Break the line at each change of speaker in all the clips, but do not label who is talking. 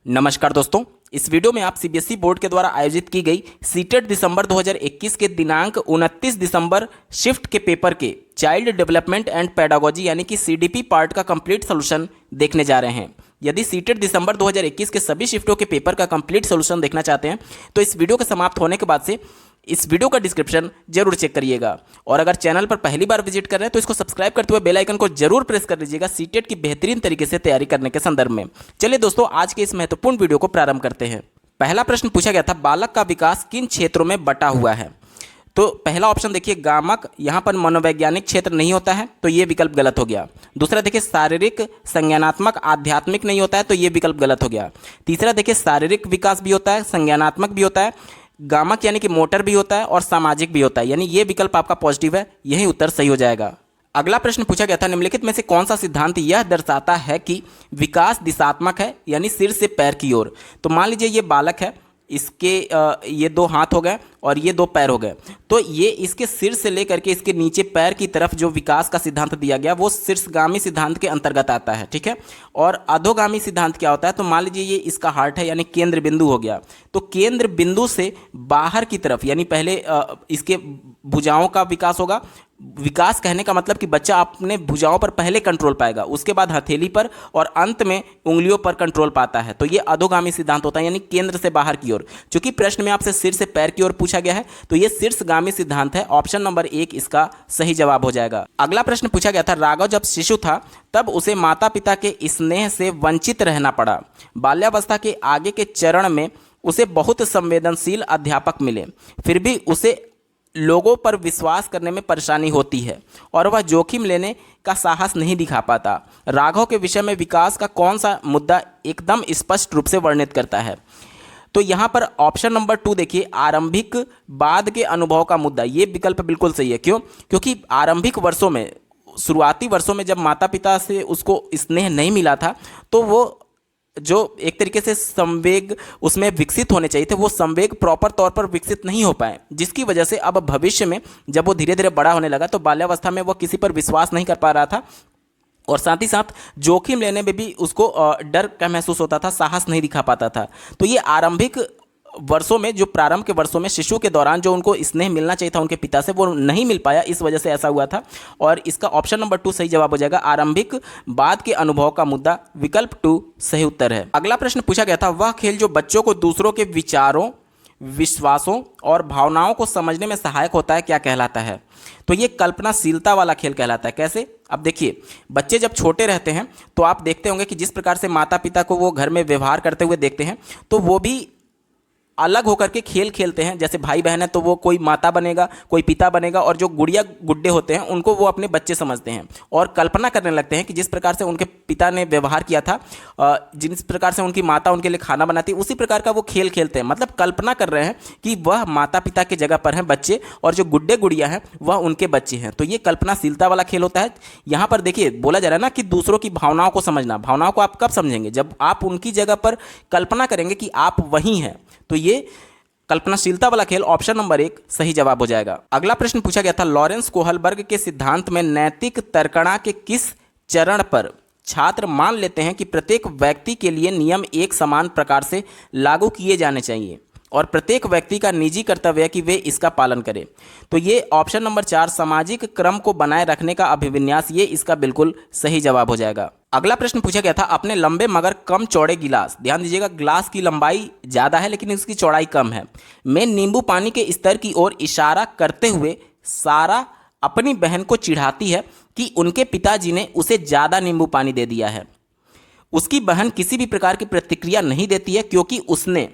नमस्कार दोस्तों, इस वीडियो में आप सीबीएसई बोर्ड के द्वारा आयोजित की गई सीटेट दिसंबर 2021 के दिनांक 29 दिसंबर शिफ्ट के पेपर के चाइल्ड डेवलपमेंट एंड पेडागोजी यानी कि सीडीपी पार्ट का कंप्लीट सॉल्यूशन देखने जा रहे हैं। यदि सीटेट दिसंबर 2021 के सभी शिफ्टों के पेपर का कंप्लीट सॉल्यूशन देखना चाहते हैं तो इस वीडियो के समाप्त होने के बाद से इस वीडियो का डिस्क्रिप्शन जरूर चेक करिएगा। और अगर चैनल पर पहली बार विजिट कर रहे हैं तो इसको सब्सक्राइब करते हुए बेल आइकन को जरूर प्रेस कर लीजिएगा सीटेट की बेहतरीन तरीके से तैयारी करने के संदर्भ में। चलिए दोस्तों, आज के इस महत्वपूर्ण वीडियो को प्रारंभ करते हैं। पहला प्रश्न पूछा गया था, बालक का विकास किन क्षेत्रों में बटा हुआ है। तो पहला ऑप्शन देखिए गामक, यहाँ पर मनोवैज्ञानिक क्षेत्र नहीं होता है तो ये विकल्प गलत हो गया। दूसरा देखिए शारीरिक, संज्ञानात्मक, आध्यात्मिक नहीं होता है तो ये विकल्प गलत हो गया। तीसरा देखिए शारीरिक विकास भी होता है, संज्ञानात्मक भी होता है, गामक यानी कि मोटर भी होता है और सामाजिक भी होता है, यानी ये विकल्प आपका पॉजिटिव है, यही उत्तर सही हो जाएगा। अगला प्रश्न पूछा गया था, निम्नलिखित में से कौन सा सिद्धांत यह दर्शाता है कि विकास दिशात्मक है यानी सिर से पैर की ओर। तो मान लीजिए ये बालक है, इसके ये दो हाथ हो गए और ये दो पैर हो गए, तो ये इसके सिर से लेकर के इसके नीचे पैर की तरफ जो विकास का सिद्धांत दिया गया वो शीर्षगामी सिद्धांत के अंतर्गत आता है, ठीक है। और अधोगामी सिद्धांत क्या होता है, तो मान लीजिए ये इसका हार्ट है यानी केंद्र बिंदु हो गया, तो केंद्र बिंदु से बाहर की तरफ यानी पहले इसके भुजाओं का विकास होगा। विकास कहने का मतलब कि बच्चा अपने भुजाओं पर पहले कंट्रोल पाएगा, उसके बाद हथेली पर और अंत में उंगलियों पर कंट्रोल पाता है, तो ये अधोगामी सिद्धांत होता है यानी केंद्र से बाहर की ओर। चूंकि प्रश्न में आपसे सिर से पैर की ओर पूछा गया है तो ये शीर्षगामी सिद्धांत है, ऑप्शन नंबर 1 इसका सही जवाब हो जाएगा। अगला प्रश्न पूछा गया था, राघव जब शिशु था तब उसे माता पिता के स्नेह से वंचित रहना पड़ा। बाल्यावस्था के आगे के चरण में उसे बहुत संवेदनशील अध्यापक मिले, फिर भी उसे लोगों पर विश्वास करने में परेशानी होती है और वह जोखिम लेने का साहस नहीं दिखा पाता। राघव के विषय में विकास का कौन सा मुद्दा एकदम स्पष्ट रूप से वर्णित करता है। तो यहाँ पर ऑप्शन नंबर 2 देखिए, आरंभिक बाद के अनुभव का मुद्दा, ये विकल्प बिल्कुल सही है। क्यों? क्योंकि आरंभिक वर्षों में, शुरुआती वर्षों में जब माता पिता से उसको स्नेह नहीं मिला था तो वो जो एक तरीके से संवेग उसमें विकसित होने चाहिए थे वो संवेग प्रॉपर तौर पर विकसित नहीं हो पाए, जिसकी वजह से अब भविष्य में जब वो धीरे धीरे बड़ा होने लगा तो बाल्यावस्था में वो किसी पर विश्वास नहीं कर पा रहा था और साथ ही साथ जोखिम लेने में भी उसको डर का महसूस होता था, साहस नहीं दिखा पाता था। तो ये आरंभिक वर्षों में, जो प्रारंभ के वर्षों में शिशु के दौरान जो उनको स्नेह मिलना चाहिए था उनके पिता से, वो नहीं मिल पाया, इस वजह से ऐसा हुआ था। और इसका ऑप्शन नंबर 2 सही जवाब हो जाएगा। आरंभिक बाद के अनुभव का मुद्दा, विकल्प 2 सही उत्तर है। अगला प्रश्न पूछा गया था, वह खेल जो बच्चों को दूसरों के विचारों, विश्वासों और भावनाओं को समझने में सहायक होता है क्या कहलाता है। तो ये कल्पनाशीलता वाला खेल कहलाता है। कैसे? अब देखिए, बच्चे जब छोटे रहते हैं तो आप देखते होंगे कि जिस प्रकार से माता पिता को वो घर में व्यवहार करते हुए देखते हैं तो वो भी अलग होकर के खेल खेलते हैं। जैसे भाई बहन है तो वो कोई माता बनेगा, कोई पिता बनेगा, और जो गुड़िया गुड्डे होते हैं उनको वो अपने बच्चे समझते हैं और कल्पना करने लगते हैं कि जिस प्रकार से उनके पिता ने व्यवहार किया था, जिस प्रकार से उनकी माता उनके लिए खाना बनाती है, उसी प्रकार का वो खेल खेलते हैं। मतलब कल्पना कर रहे हैं कि वह माता पिता की जगह पर हैं बच्चे और जो गुड्डे गुड़िया हैं वह उनके बच्चे हैं। तो ये कल्पनाशीलता वाला खेल होता है। यहाँ पर देखिए बोला जा रहा है ना कि दूसरों की भावनाओं को समझना। भावनाओं को आप कब समझेंगे? जब आप उनकी जगह पर कल्पना करेंगे कि आप वही हैं। तो ये कल्पनाशीलता वाला खेल, ऑप्शन नंबर 1 सही जवाब हो जाएगा। अगला प्रश्न पूछा गया था, लॉरेंस कोहलबर्ग के सिद्धांत में नैतिक तर्कणा के किस चरण पर छात्र मान लेते हैं कि प्रत्येक व्यक्ति के लिए नियम एक समान प्रकार से लागू किए जाने चाहिए और प्रत्येक व्यक्ति का निजी कर्तव्य है कि वे इसका पालन करें। तो ये ऑप्शन नंबर 4 सामाजिक क्रम को बनाए रखने का अभिविन्यास, ये इसका बिल्कुल सही जवाब हो जाएगा। अगला प्रश्न पूछा गया था, अपने लंबे मगर कम चौड़े गिलास, ध्यान दीजिएगा गिलास की लंबाई ज़्यादा है लेकिन इसकी चौड़ाई कम है, में नींबू पानी के स्तर की ओर इशारा करते हुए सारा अपनी बहन को चिढ़ाती है कि उनके पिताजी ने उसे ज़्यादा नींबू पानी दे दिया है। उसकी बहन किसी भी प्रकार की प्रतिक्रिया नहीं देती है क्योंकि उसने,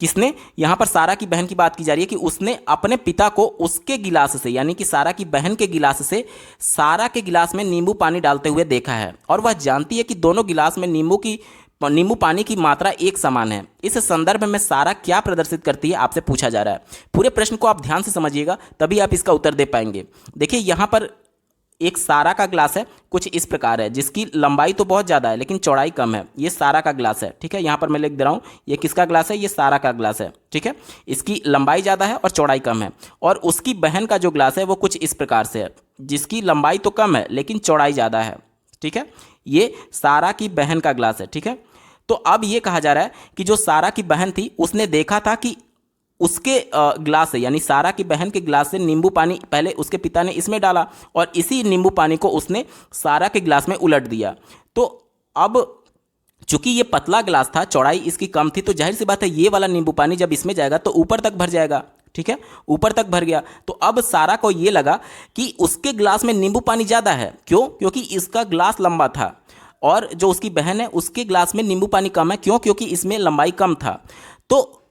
किसने? यहाँ पर सारा की बहन की बात की जा रही है कि उसने अपने पिता को उसके गिलास से, यानी कि सारा की बहन के गिलास से सारा के गिलास में नींबू पानी डालते हुए देखा है और वह जानती है कि दोनों गिलास में नींबू पानी की मात्रा एक समान है। इस संदर्भ में सारा क्या प्रदर्शित करती है आपसे पूछा जा रहा है। पूरे प्रश्न को आप ध्यान से समझिएगा तभी आप इसका उत्तर दे पाएंगे। देखिए यहाँ पर एक सारा का ग्लास है, कुछ इस प्रकार है, जिसकी लंबाई तो बहुत ज़्यादा है लेकिन चौड़ाई कम है। ये सारा का ग्लास है, ठीक है। यहाँ पर मैं लिख दे रहा हूँ, ये किसका ग्लास है? ये सारा का ग्लास है, ठीक है। इसकी लंबाई ज़्यादा है और चौड़ाई कम है। और उसकी बहन का जो ग्लास है वो कुछ इस प्रकार से है, जिसकी लंबाई तो कम है लेकिन चौड़ाई ज़्यादा है, ठीक है। ये सारा की बहन का ग्लास है, ठीक है। तो अब ये कहा जा रहा है कि जो सारा की बहन थी उसने देखा था कि उसके ग्लास से, यानी सारा की बहन के ग्लास से नींबू पानी पहले उसके पिता ने इसमें डाला और इसी नींबू पानी को उसने सारा के ग्लास में उलट दिया। तो अब चूंकि ये पतला ग्लास था, चौड़ाई इसकी कम थी, तो जाहिर सी बात है ये वाला नींबू पानी जब इसमें जाएगा तो ऊपर तक भर जाएगा। ठीक है, ऊपर तक भर गया। तो अब सारा को ये लगा कि उसके ग्लास में नींबू पानी ज़्यादा है। क्यों? क्योंकि इसका ग्लास लंबा था और जो उसकी बहन है उसके ग्लास में नींबू पानी कम है। क्यों? क्योंकि इसमें लंबाई कम था। तो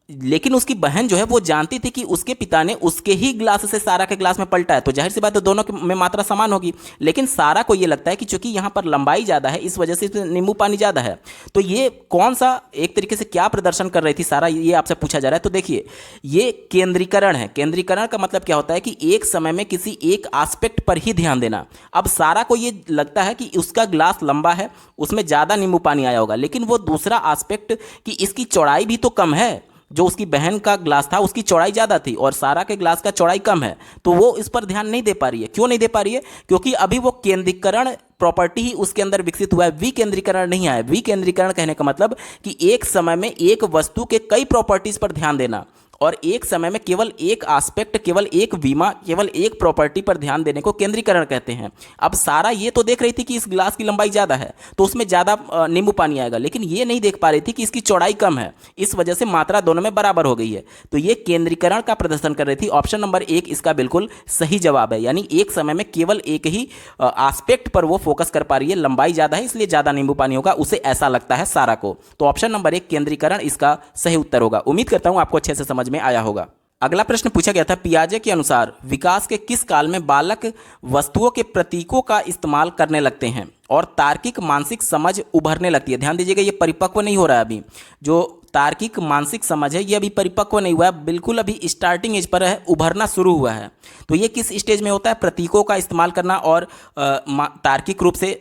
लेकिन उसकी बहन जो है वो जानती थी कि उसके पिता ने उसके ही ग्लास से सारा के ग्लास में पलटा है, तो जाहिर सी बात है दोनों में मात्रा समान होगी। लेकिन सारा को ये लगता है कि चूंकि यहाँ पर लंबाई ज़्यादा है इस वजह से नींबू पानी ज़्यादा है। तो ये कौन सा एक तरीके से क्या प्रदर्शन कर रही थी सारा, ये आपसे पूछा जा रहा है। तो देखिए, ये केंद्रीकरण है। केंद्रीकरण का मतलब क्या होता है कि एक समय में किसी एक एस्पेक्ट पर ही ध्यान देना। अब सारा को ये लगता है कि उसका ग्लास लंबा है, उसमें ज़्यादा नींबू पानी आया होगा, लेकिन वो दूसरा एस्पेक्ट कि इसकी चौड़ाई भी तो कम है। जो उसकी बहन का ग्लास था उसकी चौड़ाई ज़्यादा थी और सारा के ग्लास का चौड़ाई कम है, तो वो इस पर ध्यान नहीं दे पा रही है। क्यों नहीं दे पा रही है? क्योंकि अभी वो केंद्रीकरण प्रॉपर्टी ही उसके अंदर विकसित हुआ है, विकेंद्रीकरण नहीं आया। विकेंद्रीकरण कहने का मतलब कि एक समय में एक वस्तु के कई प्रॉपर्टीज पर ध्यान देना और एक समय में केवल एक एस्पेक्ट, केवल एक बीमा, केवल एक प्रॉपर्टी पर ध्यान देने को केंद्रीकरण कहते हैं। अब सारा ये तो देख रही थी कि इस ग्लास की लंबाई ज़्यादा है तो उसमें ज़्यादा नींबू पानी आएगा, लेकिन ये नहीं देख पा रही थी कि इसकी चौड़ाई कम है, इस वजह से मात्रा दोनों में बराबर हो गई है। तो ये केंद्रीकरण का प्रदर्शन कर रही थी। ऑप्शन नंबर 1 इसका बिल्कुल सही जवाब है, यानी एक समय में केवल एक ही एस्पेक्ट पर वो फोकस कर पा रही है। लंबाई ज़्यादा है इसलिए ज़्यादा नींबू पानी होगा, उसे ऐसा लगता है सारा को। तो ऑप्शन नंबर 1 केंद्रीकरण इसका सही उत्तर होगा। उम्मीद करता हूँ आपको अच्छे से समझ में आया होगा। अगला प्रश्न पूछा गया था, पियाजे के अनुसार विकास के किस काल में बालक वस्तुओं के प्रतीकों का इस्तेमाल करने लगते हैं और तार्किक मानसिक समझ उभरने लगती है। ध्यान दीजिएगा, ये परिपक्व नहीं हो रहा है अभी। जो तार्किक मानसिक समझ है ये अभी परिपक्व नहीं हुआ है, बिल्कुल अभी स्टार्टिंग एज पर है, उभरना शुरू हुआ है। तो ये किस स्टेज में होता है? प्रतीकों का इस्तेमाल करना और तार्किक रूप से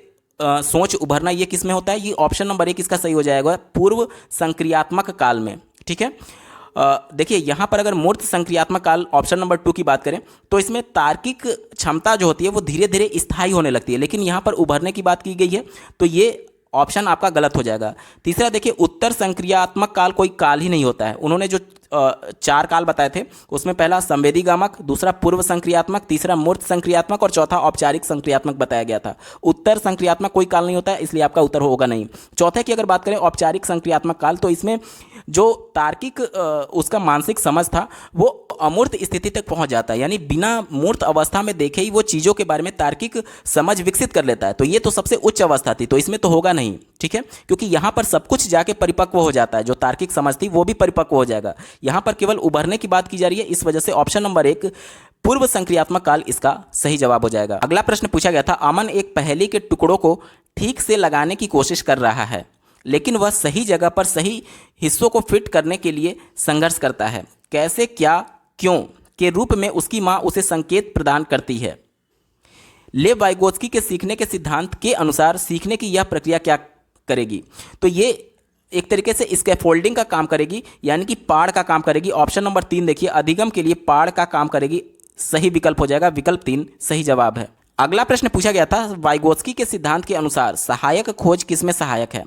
सोच उभरना, ये किस में होता है? ये ऑप्शन नंबर 1 इसका सही हो जाएगा, पूर्व संक्रियात्मक काल में। ठीक है, देखिए यहाँ पर अगर मूर्त संक्रियात्मक काल ऑप्शन नंबर 2 की बात करें तो इसमें तार्किक क्षमता जो होती है वो धीरे धीरे स्थायी होने लगती है, लेकिन यहाँ पर उभरने की बात की गई है तो ये ऑप्शन आपका गलत हो जाएगा। तीसरा देखिए, उत्तर संक्रियात्मक काल कोई काल ही नहीं होता है। उन्होंने जो 4 काल बताए थे उसमें पहला संवेदीगामक, दूसरा पूर्व संक्रियात्मक, तीसरा मूर्त संक्रियात्मक और चौथा औपचारिक संक्रियात्मक बताया गया था। उत्तर संक्रियात्मक कोई काल नहीं होता है, इसलिए आपका उत्तर होगा नहीं। चौथे की अगर बात करें औपचारिक संक्रियात्मक काल, तो इसमें जो तार्किक उसका मानसिक समझ था वो अमूर्त स्थिति तक पहुंच जाता है, यानी बिना मूर्त अवस्था में देखे ही वो चीज़ों के बारे में तार्किक समझ विकसित कर लेता है। तो ये तो सबसे उच्च अवस्था थी, तो इसमें तो होगा नहीं। ठीक है, क्योंकि यहाँ पर सब कुछ जाके परिपक्व हो जाता है, जो तार्किक समझ थी वो भी परिपक्व हो जाएगा। यहाँ पर केवल उभरने की बात की जा रही है, इस वजह से ऑप्शन नंबर 1 पूर्व संक्रियात्मक काल इसका सही जवाब हो जाएगा। अगला प्रश्न पूछा गया था, अमन एक पहेली के टुकड़ों को ठीक से लगाने की कोशिश कर रहा है, लेकिन वह सही जगह पर सही हिस्सों को फिट करने के लिए संघर्ष करता है। कैसे, क्या, क्यों के रूप में उसकी मां उसे संकेत प्रदान करती है। लेव वाइगोत्स्की के सीखने के सिद्धांत के अनुसार सीखने की यह प्रक्रिया क्या करेगी? तो ये एक तरीके से स्कैफोल्डिंग का काम करेगी, यानी कि पाड़ का काम करेगी। ऑप्शन नंबर 3 देखिए, अधिगम के लिए पाड़ का काम करेगी, सही विकल्प हो जाएगा, विकल्प 3 सही जवाब है। अगला प्रश्न पूछा गया था, वाइगोत्स्की के सिद्धांत के अनुसार सहायक खोज किसमें सहायक है?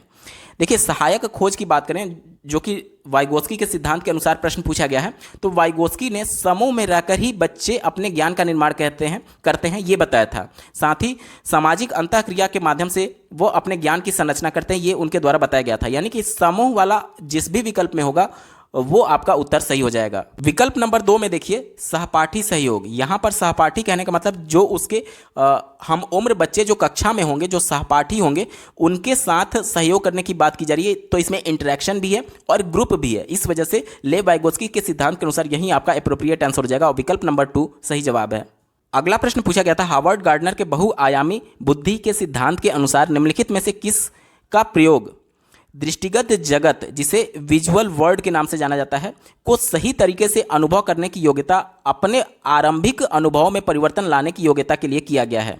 देखिए, सहायक खोज की बात करें जो कि वाइगोत्स्की के सिद्धांत के अनुसार प्रश्न पूछा गया है, तो वाइगोत्स्की ने समूह में रहकर ही बच्चे अपने ज्ञान का निर्माण करते हैं ये बताया था। साथ ही सामाजिक अंतःक्रिया के माध्यम से वो अपने ज्ञान की संरचना करते हैं, ये उनके द्वारा बताया गया था। यानी कि समूह वाला जिस भी विकल्प में होगा वो आपका उत्तर सही हो जाएगा। विकल्प नंबर 2 में देखिए, सहपाठी सहयोग। यहाँ पर सहपाठी कहने का मतलब जो उसके हम उम्र बच्चे जो कक्षा में होंगे, जो सहपाठी होंगे, उनके साथ सहयोग करने की बात की जा रही है। तो इसमें इंटरेक्शन भी है और ग्रुप भी है, इस वजह से लेव वाइगोत्स्की के सिद्धांत के अनुसार यही आपका एप्रोप्रिएट आंसर हो जाएगा और विकल्प नंबर 2 सही जवाब है। अगला प्रश्न पूछा गया था, हार्वर्ड गार्डनर के बहुआयामी बुद्धि के सिद्धांत के अनुसार निम्नलिखित में से किस का प्रयोग दृष्टिगत जगत, जिसे विजुअल वर्ल्ड के नाम से जाना जाता है, को सही तरीके से अनुभव करने की योग्यता, अपने आरंभिक अनुभवों में परिवर्तन लाने की योग्यता के लिए किया गया है?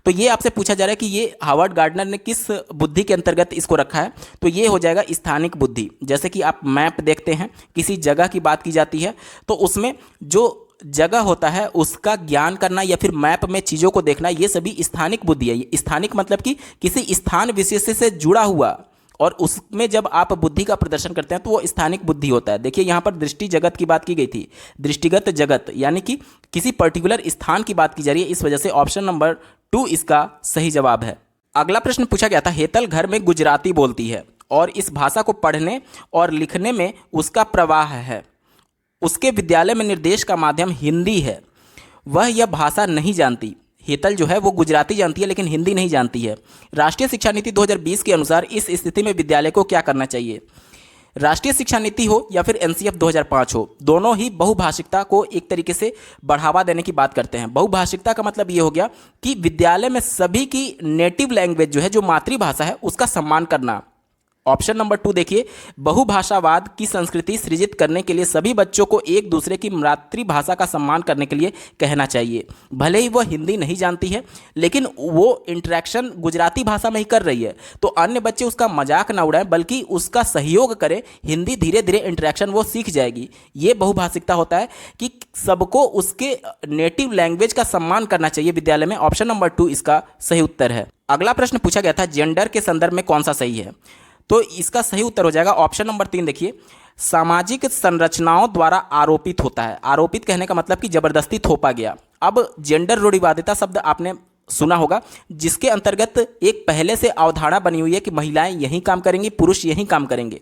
तो ये आपसे पूछा जा रहा है कि ये हार्वर्ड गार्डनर ने किस बुद्धि के अंतर्गत इसको रखा है। तो ये हो जाएगा स्थानिक बुद्धि। जैसे कि आप मैप देखते हैं, किसी जगह की बात की जाती है तो उसमें जो जगह होता है उसका ज्ञान करना या फिर मैप में चीज़ों को देखना, ये सभी स्थानिक बुद्धि है। स्थानिक मतलब कि किसी स्थान विशेष से जुड़ा हुआ और उसमें जब आप बुद्धि का प्रदर्शन करते हैं तो वो स्थानिक बुद्धि होता है। देखिए यहाँ पर दृष्टि जगत की बात की गई थी, दृष्टिगत जगत यानी कि किसी पर्टिकुलर स्थान की बात की जा रही है, इस वजह से ऑप्शन नंबर 2 इसका सही जवाब है। अगला प्रश्न पूछा गया था, हेतल घर में गुजराती बोलती है और इस भाषा को पढ़ने और लिखने में उसका प्रवाह है। उसके विद्यालय में निर्देश का माध्यम हिंदी है। वह यह भाषा नहीं जानती। हेतल जो है वो गुजराती जानती है लेकिन हिंदी नहीं जानती है। राष्ट्रीय शिक्षा नीति 2020 के अनुसार इस स्थिति में विद्यालय को क्या करना चाहिए? राष्ट्रीय शिक्षा नीति हो या फिर एनसीएफ 2005 हो, दोनों ही बहुभाषिकता को एक तरीके से बढ़ावा देने की बात करते हैं। बहुभाषिकता का मतलब ये हो गया कि विद्यालय में सभी की नेटिव लैंग्वेज जो है, जो मातृभाषा है, उसका सम्मान करना। ऑप्शन नंबर 2 देखिए, बहुभाषावाद की संस्कृति सृजित करने के लिए सभी बच्चों को एक दूसरे की मातृभाषा का सम्मान करने के लिए कहना चाहिए। भले ही वह हिंदी नहीं जानती है लेकिन वो इंटरेक्शन गुजराती भाषा में ही कर रही है, तो अन्य बच्चे उसका मजाक ना उड़ाएं बल्कि उसका सहयोग करें। हिंदी धीरे धीरे इंटरेक्शन वो सीख जाएगी। ये बहुभाषिकता होता है कि सबको उसके नेटिव लैंग्वेज का सम्मान करना चाहिए विद्यालय में। ऑप्शन नंबर 2 इसका सही उत्तर है। अगला प्रश्न पूछा गया था, जेंडर के संदर्भ में कौन सा सही है? तो इसका सही उत्तर हो जाएगा ऑप्शन नंबर 3 देखिए, सामाजिक संरचनाओं द्वारा आरोपित होता है। आरोपित कहने का मतलब कि जबरदस्ती थोपा गया। अब जेंडर रूढ़िवादिता शब्द आपने सुना होगा, जिसके अंतर्गत एक पहले से अवधारणा बनी हुई है कि महिलाएं यही काम करेंगी, पुरुष यही काम करेंगे।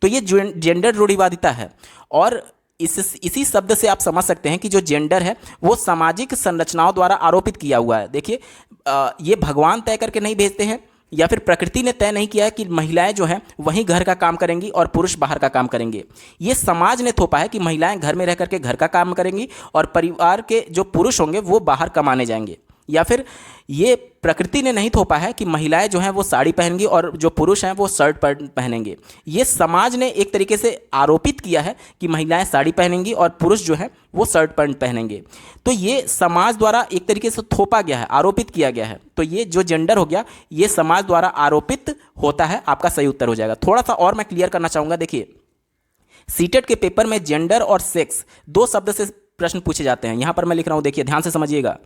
तो ये जेंडर रूढ़िवादिता है और इसी शब्द से आप समझ सकते हैं कि जो जेंडर है वो सामाजिक संरचनाओं द्वारा आरोपित किया हुआ है। देखिए ये भगवान तय करके नहीं भेजते हैं या फिर प्रकृति ने तय नहीं किया है कि महिलाएं जो हैं वहीं घर का काम करेंगी और पुरुष बाहर का काम करेंगे। ये समाज ने थोपा है कि महिलाएं घर में रह करके घर का काम करेंगी और परिवार के जो पुरुष होंगे वो बाहर कमाने जाएंगे। या फिर ये प्रकृति ने नहीं थोपा है कि महिलाएं जो हैं वो साड़ी पहनेंगी और जो पुरुष हैं वो शर्ट पहनेंगे। ये समाज ने एक तरीके से आरोपित किया है कि महिलाएं साड़ी पहनेंगी और पुरुष जो हैं वो शर्ट पैंट पहनेंगे। तो ये समाज द्वारा एक तरीके से थोपा गया है, आरोपित किया गया है। तो ये जो जेंडर हो गया ये समाज द्वारा आरोपित होता है। आपका सही उत्तर हो जाएगा। थोड़ा सा और मैं क्लियर करना चाहूँगा। देखिए सीटेट के पेपर में जेंडर और सेक्स 2 शब्द से प्रश्न पूछे जाते हैं। यहाँ पर मैं लिख रहा हूँ, देखिए ध्यान से समझिएगा।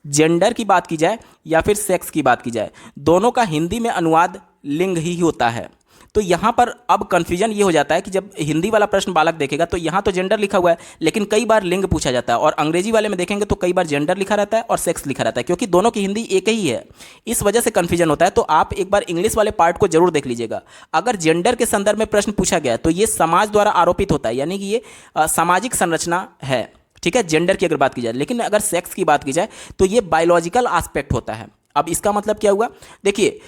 जेंडर की बात की जाए या फिर सेक्स की बात की जाए, दोनों का हिंदी में अनुवाद लिंग ही होता है। तो यहाँ पर अब कन्फ्यूजन ये हो जाता है कि जब हिंदी वाला प्रश्न बालक देखेगा तो यहाँ तो जेंडर लिखा हुआ है लेकिन कई बार लिंग पूछा जाता है, और अंग्रेजी वाले में देखेंगे तो कई बार जेंडर लिखा रहता है और सेक्स लिखा रहता है, क्योंकि दोनों की हिंदी एक ही है। इस वजह से कन्फ्यूजन होता है। तो आप एक बार इंग्लिश वाले पार्ट को जरूर देख लीजिएगा। अगर जेंडर के संदर्भ में प्रश्न पूछा गया तो ये समाज द्वारा आरोपित होता है, यानी कि ये सामाजिक संरचना है। ठीक है, जेंडर की अगर बात की जाए। लेकिन अगर सेक्स की बात की जाए तो ये बायोलॉजिकल एस्पेक्ट होता है। अब इसका मतलब क्या हुआ? देखिए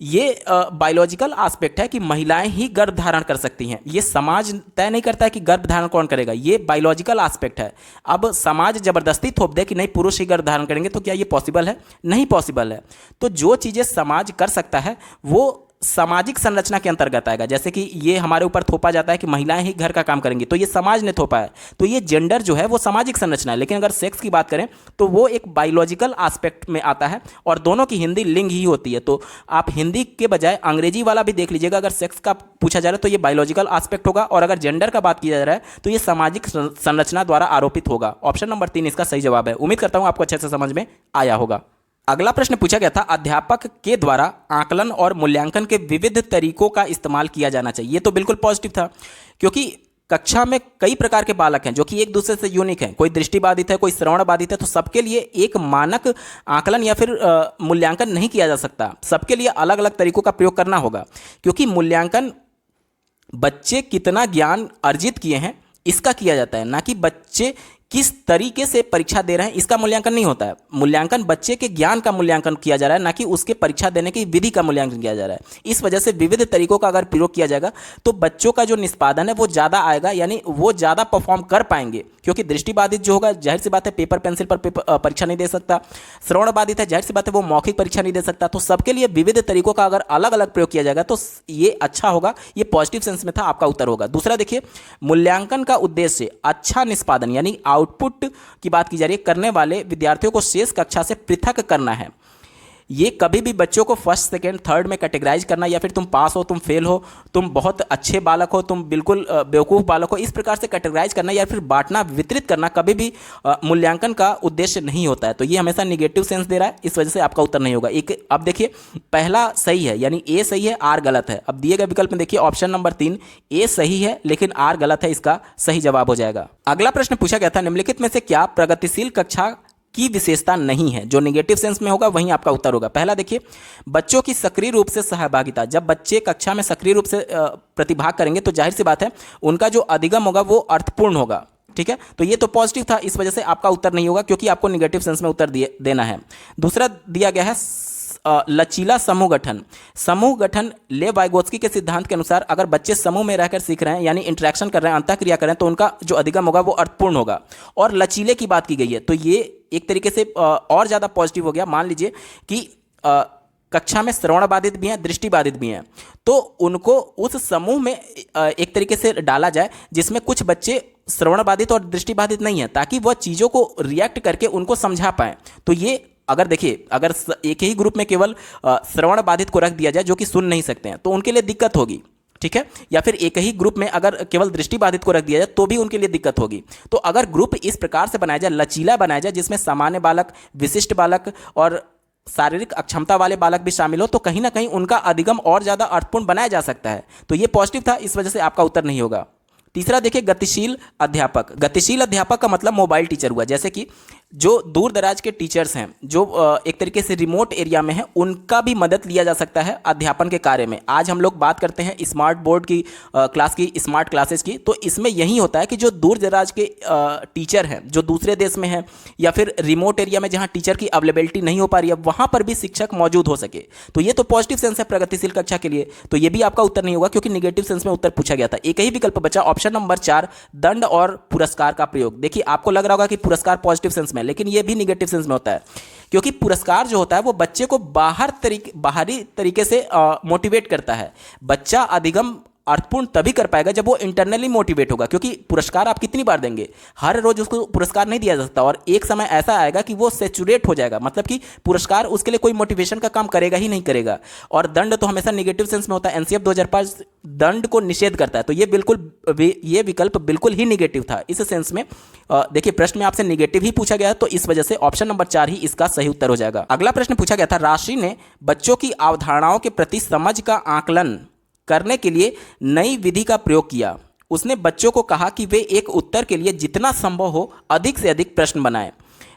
ये बायोलॉजिकल एस्पेक्ट है कि महिलाएं ही गर्भ धारण कर सकती हैं। ये समाज तय नहीं करता है कि गर्भ धारण कौन करेगा, ये बायोलॉजिकल एस्पेक्ट है। अब समाज जबरदस्ती थोप दे कि नहीं पुरुष ही गर्भ धारण करेंगे, तो क्या ये पॉसिबल है? नहीं पॉसिबल है। तो जो चीज़ें समाज कर सकता है वो सामाजिक संरचना के अंतर्गत आएगा। जैसे कि ये हमारे ऊपर थोपा जाता है कि महिलाएं ही घर का काम करेंगी, तो ये समाज ने थोपा है। तो ये जेंडर जो है वो सामाजिक संरचना है। लेकिन अगर सेक्स की बात करें तो वो एक बायोलॉजिकल एस्पेक्ट में आता है और दोनों की हिंदी लिंग ही होती है। तो आप हिंदी के बजाय अंग्रेजी वाला भी देख लीजिएगा। अगर सेक्स का पूछा जा रहा है तो ये बायोलॉजिकल एस्पेक्ट होगा, और अगर जेंडर का बात किया जा रहा है तो ये सामाजिक संरचना द्वारा आरोपित होगा। ऑप्शन नंबर 3 इसका सही जवाब है। उम्मीद करता हूँ आपको अच्छे से समझ में आया होगा। अगला प्रश्न पूछा गया था, अध्यापक के द्वारा आकलन और मूल्यांकन के विविध तरीकों का इस्तेमाल किया जाना चाहिए। ये तो बिल्कुल पॉजिटिव था, क्योंकि कक्षा में कई प्रकार के बालक हैं जो कि एक दूसरे से यूनिक हैं। कोई दृष्टिबाधित है, कोई श्रवण बाधित है, तो सबके लिए एक मानक आकलन या फिर मूल्यांकन नहीं किया जा सकता। सबके लिए अलग अलग तरीकों का प्रयोग करना होगा, क्योंकि मूल्यांकन बच्चे कितना ज्ञान अर्जित किए हैं इसका किया जाता है, ना कि बच्चे किस तरीके से परीक्षा दे रहे हैं इसका मूल्यांकन नहीं होता है। मूल्यांकन बच्चे के ज्ञान का मूल्यांकन किया जा रहा है, ना कि उसके परीक्षा देने की विधि का मूल्यांकन किया जा रहा है। इस वजह से विविध तरीकों का अगर प्रयोग किया जाएगा तो बच्चों का जो निष्पादन है वो ज़्यादा आएगा, यानी वो ज़्यादा परफॉर्म कर पाएंगे। क्योंकि दृष्टिबाधित जो होगा जाहिर सी बात है पेपर पेंसिल पर परीक्षा नहीं दे सकता, श्रवण बाधित है जाहिर सी बात है वो मौखिक परीक्षा नहीं दे सकता। तो सबके लिए विविध तरीकों का अगर अलग अलग प्रयोग किया जाएगा तो ये अच्छा होगा। ये पॉजिटिव सेंस में था, आपका उत्तर होगा। दूसरा देखिए, मूल्यांकन का उद्देश्य अच्छा निष्पादन यानी आउटपुट की बात की जा रही है करने वाले विद्यार्थियों को शेष कक्षा से पृथक करना है। ये कभी भी बच्चों को फर्स्ट सेकेंड थर्ड में कैटेगराइज करना या फिर तुम पास हो, तुम फेल हो, तुम बहुत अच्छे बालक हो, तुम बिल्कुल बेवकूफ़ बालक हो, इस प्रकार से कैटेगराइज करना या फिर बांटना, वितरित करना कभी भी मूल्यांकन का उद्देश्य नहीं होता है। तो ये हमेशा निगेटिव सेंस दे रहा है, इस वजह से आपका उत्तर नहीं होगा। एक अब देखिए, पहला सही है यानी ए सही है, आर गलत है। अब दिए गए विकल्प में देखिए ऑप्शन नंबर 3 ए सही है लेकिन आर गलत है, इसका सही जवाब हो जाएगा। अगला प्रश्न पूछा गया था, निम्नलिखित में से क्या प्रगतिशील कक्षा की विशेषता नहीं है? जो नेगेटिव सेंस में होगा वहीं आपका उत्तर होगा। पहला देखिए, बच्चों की सक्रिय रूप से सहभागिता। जब बच्चे कक्षा में सक्रिय रूप से प्रतिभाग करेंगे तो जाहिर सी बात है उनका जो अधिगम होगा वो अर्थपूर्ण होगा। ठीक है, तो ये तो पॉजिटिव था, इस वजह से आपका उत्तर नहीं होगा क्योंकि आपको नेगेटिव सेंस में उत्तर देना है। दूसरा दिया गया है लचीला समूह गठन। समूह गठन ले वाइगोत्स्की के सिद्धांत के अनुसार अगर बच्चे समूह में रहकर सीख रहे हैं यानी इंटरेक्शन कर रहे हैं, अंतःक्रिया कर रहे हैं, तो उनका जो अधिगम होगा वो अर्थपूर्ण होगा। और लचीले की बात की गई है तो ये एक तरीके से और ज़्यादा पॉजिटिव हो गया। मान लीजिए कि कक्षा में श्रवण बाधित भी हैं, दृष्टि बाधित भी हैं, तो उनको उस समूह में एक तरीके से डाला जाए जिसमें कुछ बच्चे श्रवण बाधित और दृष्टि बाधित नहीं है, ताकि वह चीज़ों को रिएक्ट करके उनको समझा पाएँ। तो ये अगर देखिए, अगर एक ही ग्रुप में केवल श्रवण बाधित को रख दिया जाए जो कि सुन नहीं सकते हैं तो उनके लिए दिक्कत होगी। ठीक है, या फिर एक ही ग्रुप में अगर केवल दृष्टि बाधित को रख दिया जाए तो भी उनके लिए दिक्कत होगी। तो अगर ग्रुप इस प्रकार से बनाया जाए, लचीला बनाया जाए, जिसमें सामान्य बालक, विशिष्ट बालक और शारीरिक अक्षमता वाले बालक भी शामिल हो, तो कहीं ना कहीं उनका अधिगम और ज़्यादा अर्थपूर्ण बनाया जा सकता है। तो ये पॉजिटिव था, इस वजह से आपका उत्तर नहीं होगा। तीसरा देखिए, गतिशील अध्यापक। गतिशील अध्यापक का मतलब मोबाइल टीचर हुआ। जैसे कि जो दूर दराज के टीचर्स हैं, जो एक तरीके से रिमोट एरिया में हैं, उनका भी मदद लिया जा सकता है अध्यापन के कार्य में। आज हम लोग बात करते हैं स्मार्ट बोर्ड की क्लास की, स्मार्ट क्लासेस की, तो इसमें यही होता है कि जो दूर दराज के टीचर हैं, जो दूसरे देश में हैं या फिर रिमोट एरिया में जहाँ टीचर की अवेलेबिलिटी नहीं हो पा रही है, वहाँ पर भी शिक्षक मौजूद हो सके। तो ये तो पॉजिटिव सेंस है प्रगतिशील कक्षा के लिए। तो ये भी आपका उत्तर नहीं होगा क्योंकि निगेटिव सेंस में उत्तर पूछा गया था। एक ही विकल्प बचा, ऑप्शन नंबर 4 दंड और पुरस्कार का प्रयोग। देखिए, आपको लग रहा होगा कि पुरस्कार पॉजिटिव सेंस में, लेकिन ये भी निगेटिव सेंस में होता है क्योंकि पुरस्कार जो होता है वो बच्चे को बाहरी तरीके से मोटिवेट करता है। बच्चा अधिगम अर्थपूर्ण तभी कर पाएगा जब वो इंटरनली मोटिवेट होगा, क्योंकि पुरस्कार आप कितनी बार देंगे, हर रोज उसको पुरस्कार नहीं दिया जा सकता और एक समय ऐसा आएगा कि वो सैचुरेट हो जाएगा, मतलब कि पुरस्कार उसके लिए कोई मोटिवेशन का काम करेगा ही नहीं करेगा। और दंड तो हमेशा नेगेटिव सेंस में होता है। एनसीएफ 2005 दंड को निषेध करता है, तो ये विकल्प बिल्कुल ही निगेटिव था इस सेंस में। देखिए, प्रश्न में आपसे निगेटिव ही पूछा गया, तो इस वजह से ऑप्शन नंबर 4 ही इसका सही उत्तर हो जाएगा। अगला प्रश्न पूछा गया था, राशि ने बच्चों की अवधारणाओं के प्रति समझ का आकलन करने के लिए नई विधि का प्रयोग किया। उसने बच्चों को कहा कि वे एक उत्तर के लिए जितना संभव हो अधिक से अधिक प्रश्न बनाएं।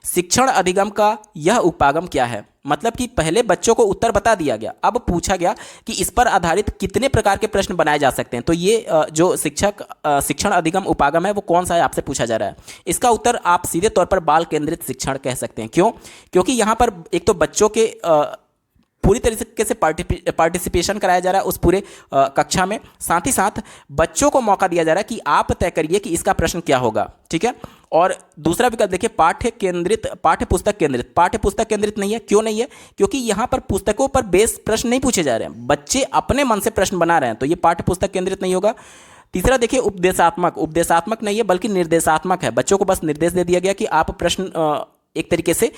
शिक्षण अधिगम का यह उपागम क्या है? मतलब कि पहले बच्चों को उत्तर बता दिया गया, अब पूछा गया कि इस पर आधारित कितने प्रकार के प्रश्न बनाए जा सकते हैं। तो ये जो शिक्षण अधिगम उपागम है वो कौन सा है, आपसे पूछा जा रहा है। इसका उत्तर आप सीधे तौर पर बाल केंद्रित शिक्षण कह सकते हैं। क्यों? क्योंकि यहाँ पर एक तो बच्चों के पूरी तरीके से पार्टिसिपेशन कराया जा रहा है उस पूरे कक्षा में, साथ ही साथ बच्चों को मौका दिया जा रहा है कि आप तय करिए कि इसका प्रश्न क्या होगा। ठीक है, और दूसरा विकल्प देखिए, पाठ्य पुस्तक केंद्रित नहीं है। क्यों नहीं है? क्योंकि यहाँ पर पुस्तकों पर बेस प्रश्न नहीं पूछे जा रहे हैं, बच्चे अपने मन से प्रश्न बना रहे हैं, तो ये पाठ्य पुस्तक केंद्रित नहीं होगा। तीसरा देखिए, उपदेशात्मक नहीं है बल्कि निर्देशात्मक है। बच्चों को बस निर्देश दे दिया गया कि आप प्रश्न एक तरीके से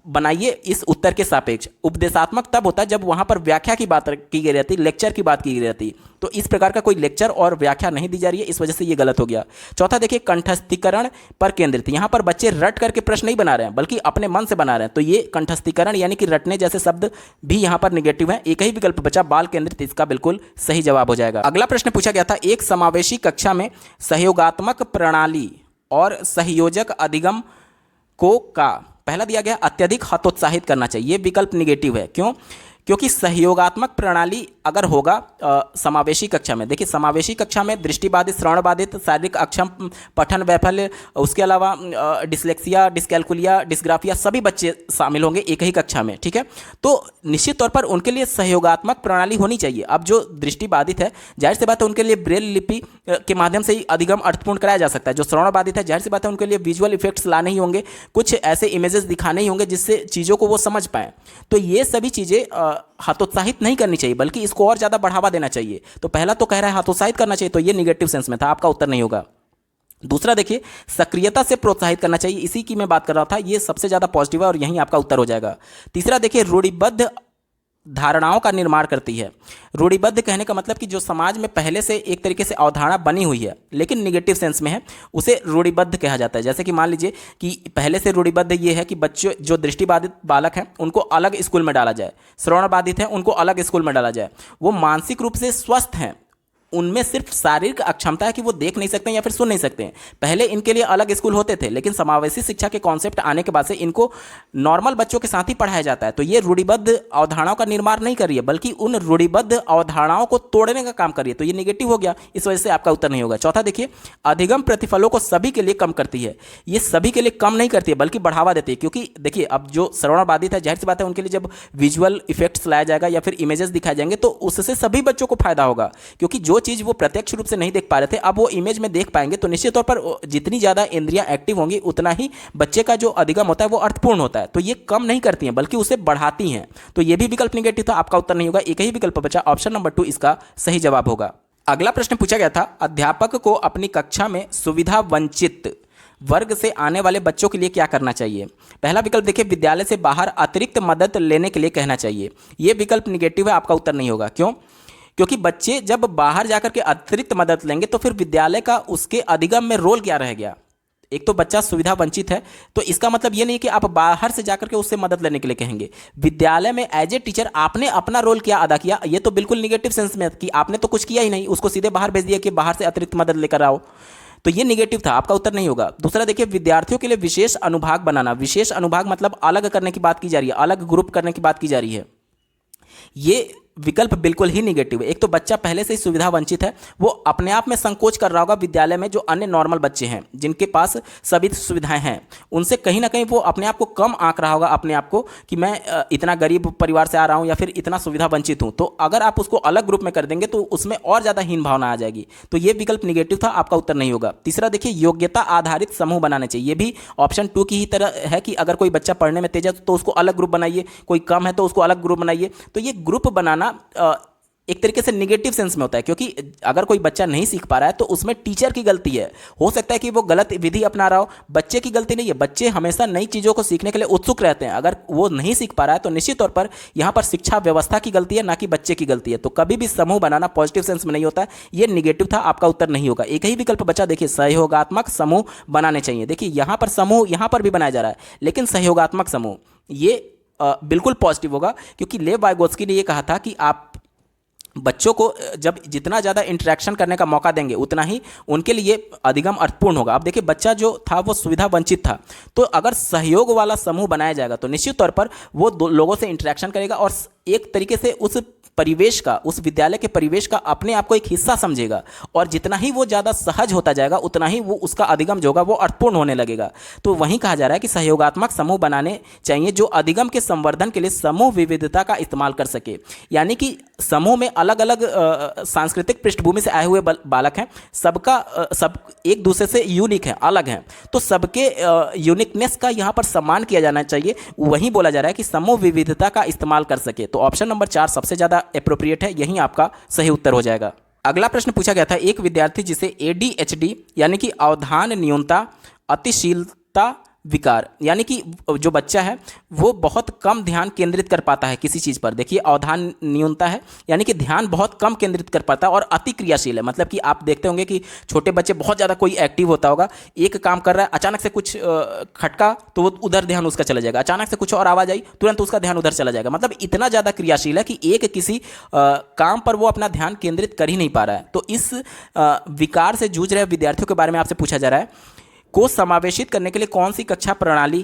बनाइए इस उत्तर के सापेक्ष। उपदेशात्मक तब होता है जब वहां पर व्याख्या की बात की गई रहती, लेक्चर की बात की गई रहती। तो इस प्रकार का कोई लेक्चर और व्याख्या नहीं दी जा रही है, इस वजह से ये गलत हो गया। चौथा देखिए, कंठस्थीकरण पर केंद्रित। यहाँ पर बच्चे रट करके प्रश्न नहीं बना रहे हैं बल्कि अपने मन से बना रहे हैं, तो ये कंठस्थीकरण यानी कि रटने जैसे शब्द भी यहाँ पर निगेटिव है। एक ही विकल्प बचा बाल केंद्रित, इसका बिल्कुल सही जवाब हो जाएगा। अगला प्रश्न पूछा गया था, एक समावेशी कक्षा में सहयोगात्मक प्रणाली और सहयोजक अधिगम को का पहला दिया गया अत्यधिक हतोत्साहित करना चाहिए। ये विकल्प निगेटिव है। क्यों? क्योंकि सहयोगात्मक प्रणाली अगर होगा समावेशी कक्षा में, देखिए समावेशी कक्षा में दृष्टिबाधित, श्रवण बाधित, शारीरिक अक्षम, पठन वैफल्य, उसके अलावा डिसलेक्सिया, डिस्कैल्कुलिया, डिस्ग्राफिया सभी बच्चे शामिल होंगे एक ही कक्षा में। ठीक है, तो निश्चित तौर पर उनके लिए सहयोगात्मक प्रणाली होनी चाहिए। अब जो दृष्टिबाधित है, जाहिर सी बात है उनके लिए ब्रेल लिपि के माध्यम से ही अधिगम अर्थपूर्ण कराया जा सकता है। जो श्रवण बाधित है, जाहिर सी बात है उनके लिए विजुअल इफेक्ट्स लाने ही होंगे, कुछ ऐसे इमेजेस दिखाने ही होंगे जिससे चीज़ों को वो समझ पाएँ। तो ये सभी चीज़ें हतोत्साहित नहीं करनी चाहिए बल्कि इसको और ज़्यादा बढ़ावा देना चाहिए। तो पहला तो कह रहा है हतोत्साहित करना चाहिए, तो ये निगेटिव सेंस में था, आपका उत्तर नहीं होगा। दूसरा देखिए, सक्रियता से प्रोत्साहित करना चाहिए, इसी की मैं बात कर रहा था, ये सबसे ज़्यादा पॉजिटिव है और यहीं आपका उत्तर हो जाएगा। तीसरा देखिए, रूढ़िबद्ध धारणाओं का निर्माण करती है। रूढ़िबद्ध कहने का मतलब कि जो समाज में पहले से एक तरीके से अवधारणा बनी हुई है लेकिन निगेटिव सेंस में है, उसे रूढ़िबद्ध कहा जाता है। जैसे कि मान लीजिए कि पहले से रूढ़िबद्ध ये है कि बच्चों जो दृष्टिबाधित बालक हैं उनको अलग स्कूल में डाला जाए, श्रवण बाधित हैं उनको अलग स्कूल में डाला जाए, वो मानसिक रूप से स्वस्थ हैं, उनमें सिर्फ शारीरिक अक्षमता है कि वो देख नहीं सकते हैं या फिर सुन नहीं सकते हैं। पहले इनके लिए अलग स्कूल होते थे, लेकिन समावेशी शिक्षा के कॉन्सेप्ट आने के बाद से इनको नॉर्मल बच्चों के साथ ही पढ़ाया जाता है। तो ये रूढ़िबद्ध अवधारणाओं का निर्माण नहीं कर रही है, बल्कि उन रूढ़िबद्ध अवधारणाओं को तोड़ने का काम कर रही है। तो ये निगेटिव हो गया, इस वजह से आपका उत्तर नहीं होगा। चौथा देखिए, अधिगम प्रतिफलों को सभी के लिए कम करती है। ये सभी के लिए कम नहीं करती है बल्कि बढ़ावा देती है, क्योंकि देखिए अब जो श्रवण बाधित है, जाहिर सी बात है उनके लिए जब विजुअल इफेक्ट्स लाया जाएगा या फिर इमेजेस दिखाए जाएंगे तो उससे सभी बच्चों को फायदा होगा, क्योंकि जो चीज़ वो प्रत्यक्ष रूप से नहीं देख पा रहे थे अब वो इमेज में देख पाएंगे। तो निश्चित तौर पर जितनी ज़्यादा इंद्रियां एक्टिव होंगी उतना ही बच्चे का जो अधिगम होता है वो अर्थपूर्ण होता है। तो ये कम नहीं करती हैं बल्कि उसे बढ़ाती हैं। तो ये भी विकल्प निगेटिव था, आपका उत्तर नहीं होगा। एक ही विकल्प बचा, ऑप्शन नंबर 2 इसका सही जवाब होगा। अगला प्रश्न पूछा गया था, अध्यापक को अपनी कक्षा में सुविधा वंचित वर्ग से आने वाले बच्चों के लिए क्या करना चाहिए। पहला विकल्प देखिए, विद्यालय से बाहर अतिरिक्त मदद लेने के लिए कहना चाहिए। यह विकल्प निगेटिव है, आपका उत्तर नहीं होगा। क्यों? क्योंकि बच्चे जब बाहर जाकर के अतिरिक्त मदद लेंगे तो फिर विद्यालय का उसके अधिगम में रोल क्या रह गया। एक तो बच्चा सुविधा वंचित है, तो इसका मतलब ये नहीं कि आप बाहर से जाकर के उससे मदद लेने के लिए कहेंगे। विद्यालय में एज ए टीचर आपने अपना रोल क्या अदा किया, ये तो बिल्कुल निगेटिव सेंस में कि आपने तो कुछ किया ही नहीं, उसको सीधे बाहर भेज दिया कि बाहर से अतिरिक्त मदद लेकर आओ। तो ये निगेटिव था, आपका उत्तर नहीं होगा। दूसरा देखिए, विद्यार्थियों के लिए विशेष अनुभाग बनाना। विशेष अनुभाग मतलब अलग करने की बात की जा रही है, अलग ग्रुप करने की बात की जा रही है। ये विकल्प बिल्कुल ही निगेटिव है। एक तो बच्चा पहले से ही सुविधा वंचित है, वो अपने आप में संकोच कर रहा होगा विद्यालय में जो अन्य नॉर्मल बच्चे हैं जिनके पास सभी सुविधाएं हैं, उनसे कहीं ना कहीं वो अपने आप को कम आंक रहा होगा, अपने आप को कि मैं इतना गरीब परिवार से आ रहा हूं या फिर इतना सुविधा वंचित हूं। तो अगर आप उसको अलग ग्रुप में कर देंगे तो उसमें और ज़्यादा हीन भावना आ जाएगी। तो ये विकल्प निगेटिव था, आपका उत्तर नहीं होगा। तीसरा देखिए, योग्यता आधारित समूह बनाने चाहिए। ये भी ऑप्शन 2 की ही तरह है कि अगर कोई बच्चा पढ़ने में तेज है तो उसको अलग ग्रुप बनाइए, कोई कम है तो उसको अलग ग्रुप बनाइए। तो ये ग्रुप बनाना एक तरीके से निगेटिव सेंस में होता है, क्योंकि अगर कोई बच्चा नहीं सीख पा रहा है तो उसमें टीचर की गलती है। हो सकता है कि वो गलत विधि अपना रहा हो, बच्चे की गलती नहीं है। बच्चे हमेशा नई चीज़ों को सीखने के लिए उत्सुक रहते हैं, अगर वो नहीं सीख पा रहा है तो निश्चित तौर पर यहाँ पर शिक्षा व्यवस्था की गलती है, ना कि बच्चे की गलती है। तो कभी भी समूह बनाना पॉजिटिव सेंस में नहीं होता है, ये निगेटिव था, आपका उत्तर नहीं होगा। एक ही विकल्प बचा, देखिए सहयोगात्मक समूह बनाने चाहिए। देखिए यहाँ पर समूह यहाँ पर भी बनाया जा रहा है, लेकिन सहयोगात्मक समूह ये बिल्कुल पॉजिटिव होगा, क्योंकि लेव वाइगोत्स्की ने ये कहा था कि आप बच्चों को जब जितना ज़्यादा इंटरेक्शन करने का मौका देंगे उतना ही उनके लिए अधिगम अर्थपूर्ण होगा। अब देखिए, बच्चा जो था वो सुविधा वंचित था, तो अगर सहयोग वाला समूह बनाया जाएगा तो निश्चित तौर पर वो लोगों से इंटरेक्शन करेगा और एक तरीके से उस परिवेश का, उस विद्यालय के परिवेश का अपने आप को एक हिस्सा समझेगा। और जितना ही वो ज़्यादा सहज होता जाएगा उतना ही वो उसका अधिगम जो होगा वो अर्थपूर्ण होने लगेगा। तो वहीं कहा जा रहा है कि सहयोगात्मक समूह बनाने चाहिए जो अधिगम के संवर्धन के लिए समूह विविधता का इस्तेमाल कर सके। यानी कि समूह में अलग अलग सांस्कृतिक पृष्ठभूमि से आए हुए बालक हैं, सब एक दूसरे से यूनिक हैं, अलग हैं, तो सबके यूनिकनेस का यहाँ पर सम्मान किया जाना चाहिए। वहीं बोला जा रहा है कि समूह विविधता का इस्तेमाल कर सके। तो ऑप्शन नंबर 4 सबसे ज़्यादा एप्रोप्रिएट है, यही आपका सही उत्तर हो जाएगा। अगला प्रश्न पूछा गया था, एक विद्यार्थी जिसे ADHD यानी कि अवधान न्यूनता अतिशीलता विकार, यानी कि जो बच्चा है वो बहुत कम ध्यान केंद्रित कर पाता है किसी चीज़ पर। देखिए, अवधान न्यूनता है यानी कि ध्यान बहुत कम केंद्रित कर पाता है और अति क्रियाशील है। मतलब कि आप देखते होंगे कि छोटे बच्चे बहुत ज़्यादा कोई एक्टिव होता होगा, एक काम कर रहा है, अचानक से कुछ खटका तो वो उधर ध्यान उसका चला जाएगा, अचानक से कुछ और आवाज़ आई तुरंत उसका ध्यान उधर चला जाएगा। मतलब इतना ज़्यादा क्रियाशील है कि एक किसी काम पर वो अपना ध्यान केंद्रित कर ही नहीं पा रहा है। तो इस विकार से जूझ रहे विद्यार्थियों के बारे में आपसे पूछा जा रहा है, को समावेशित करने के लिए कौन सी कक्षा प्रणाली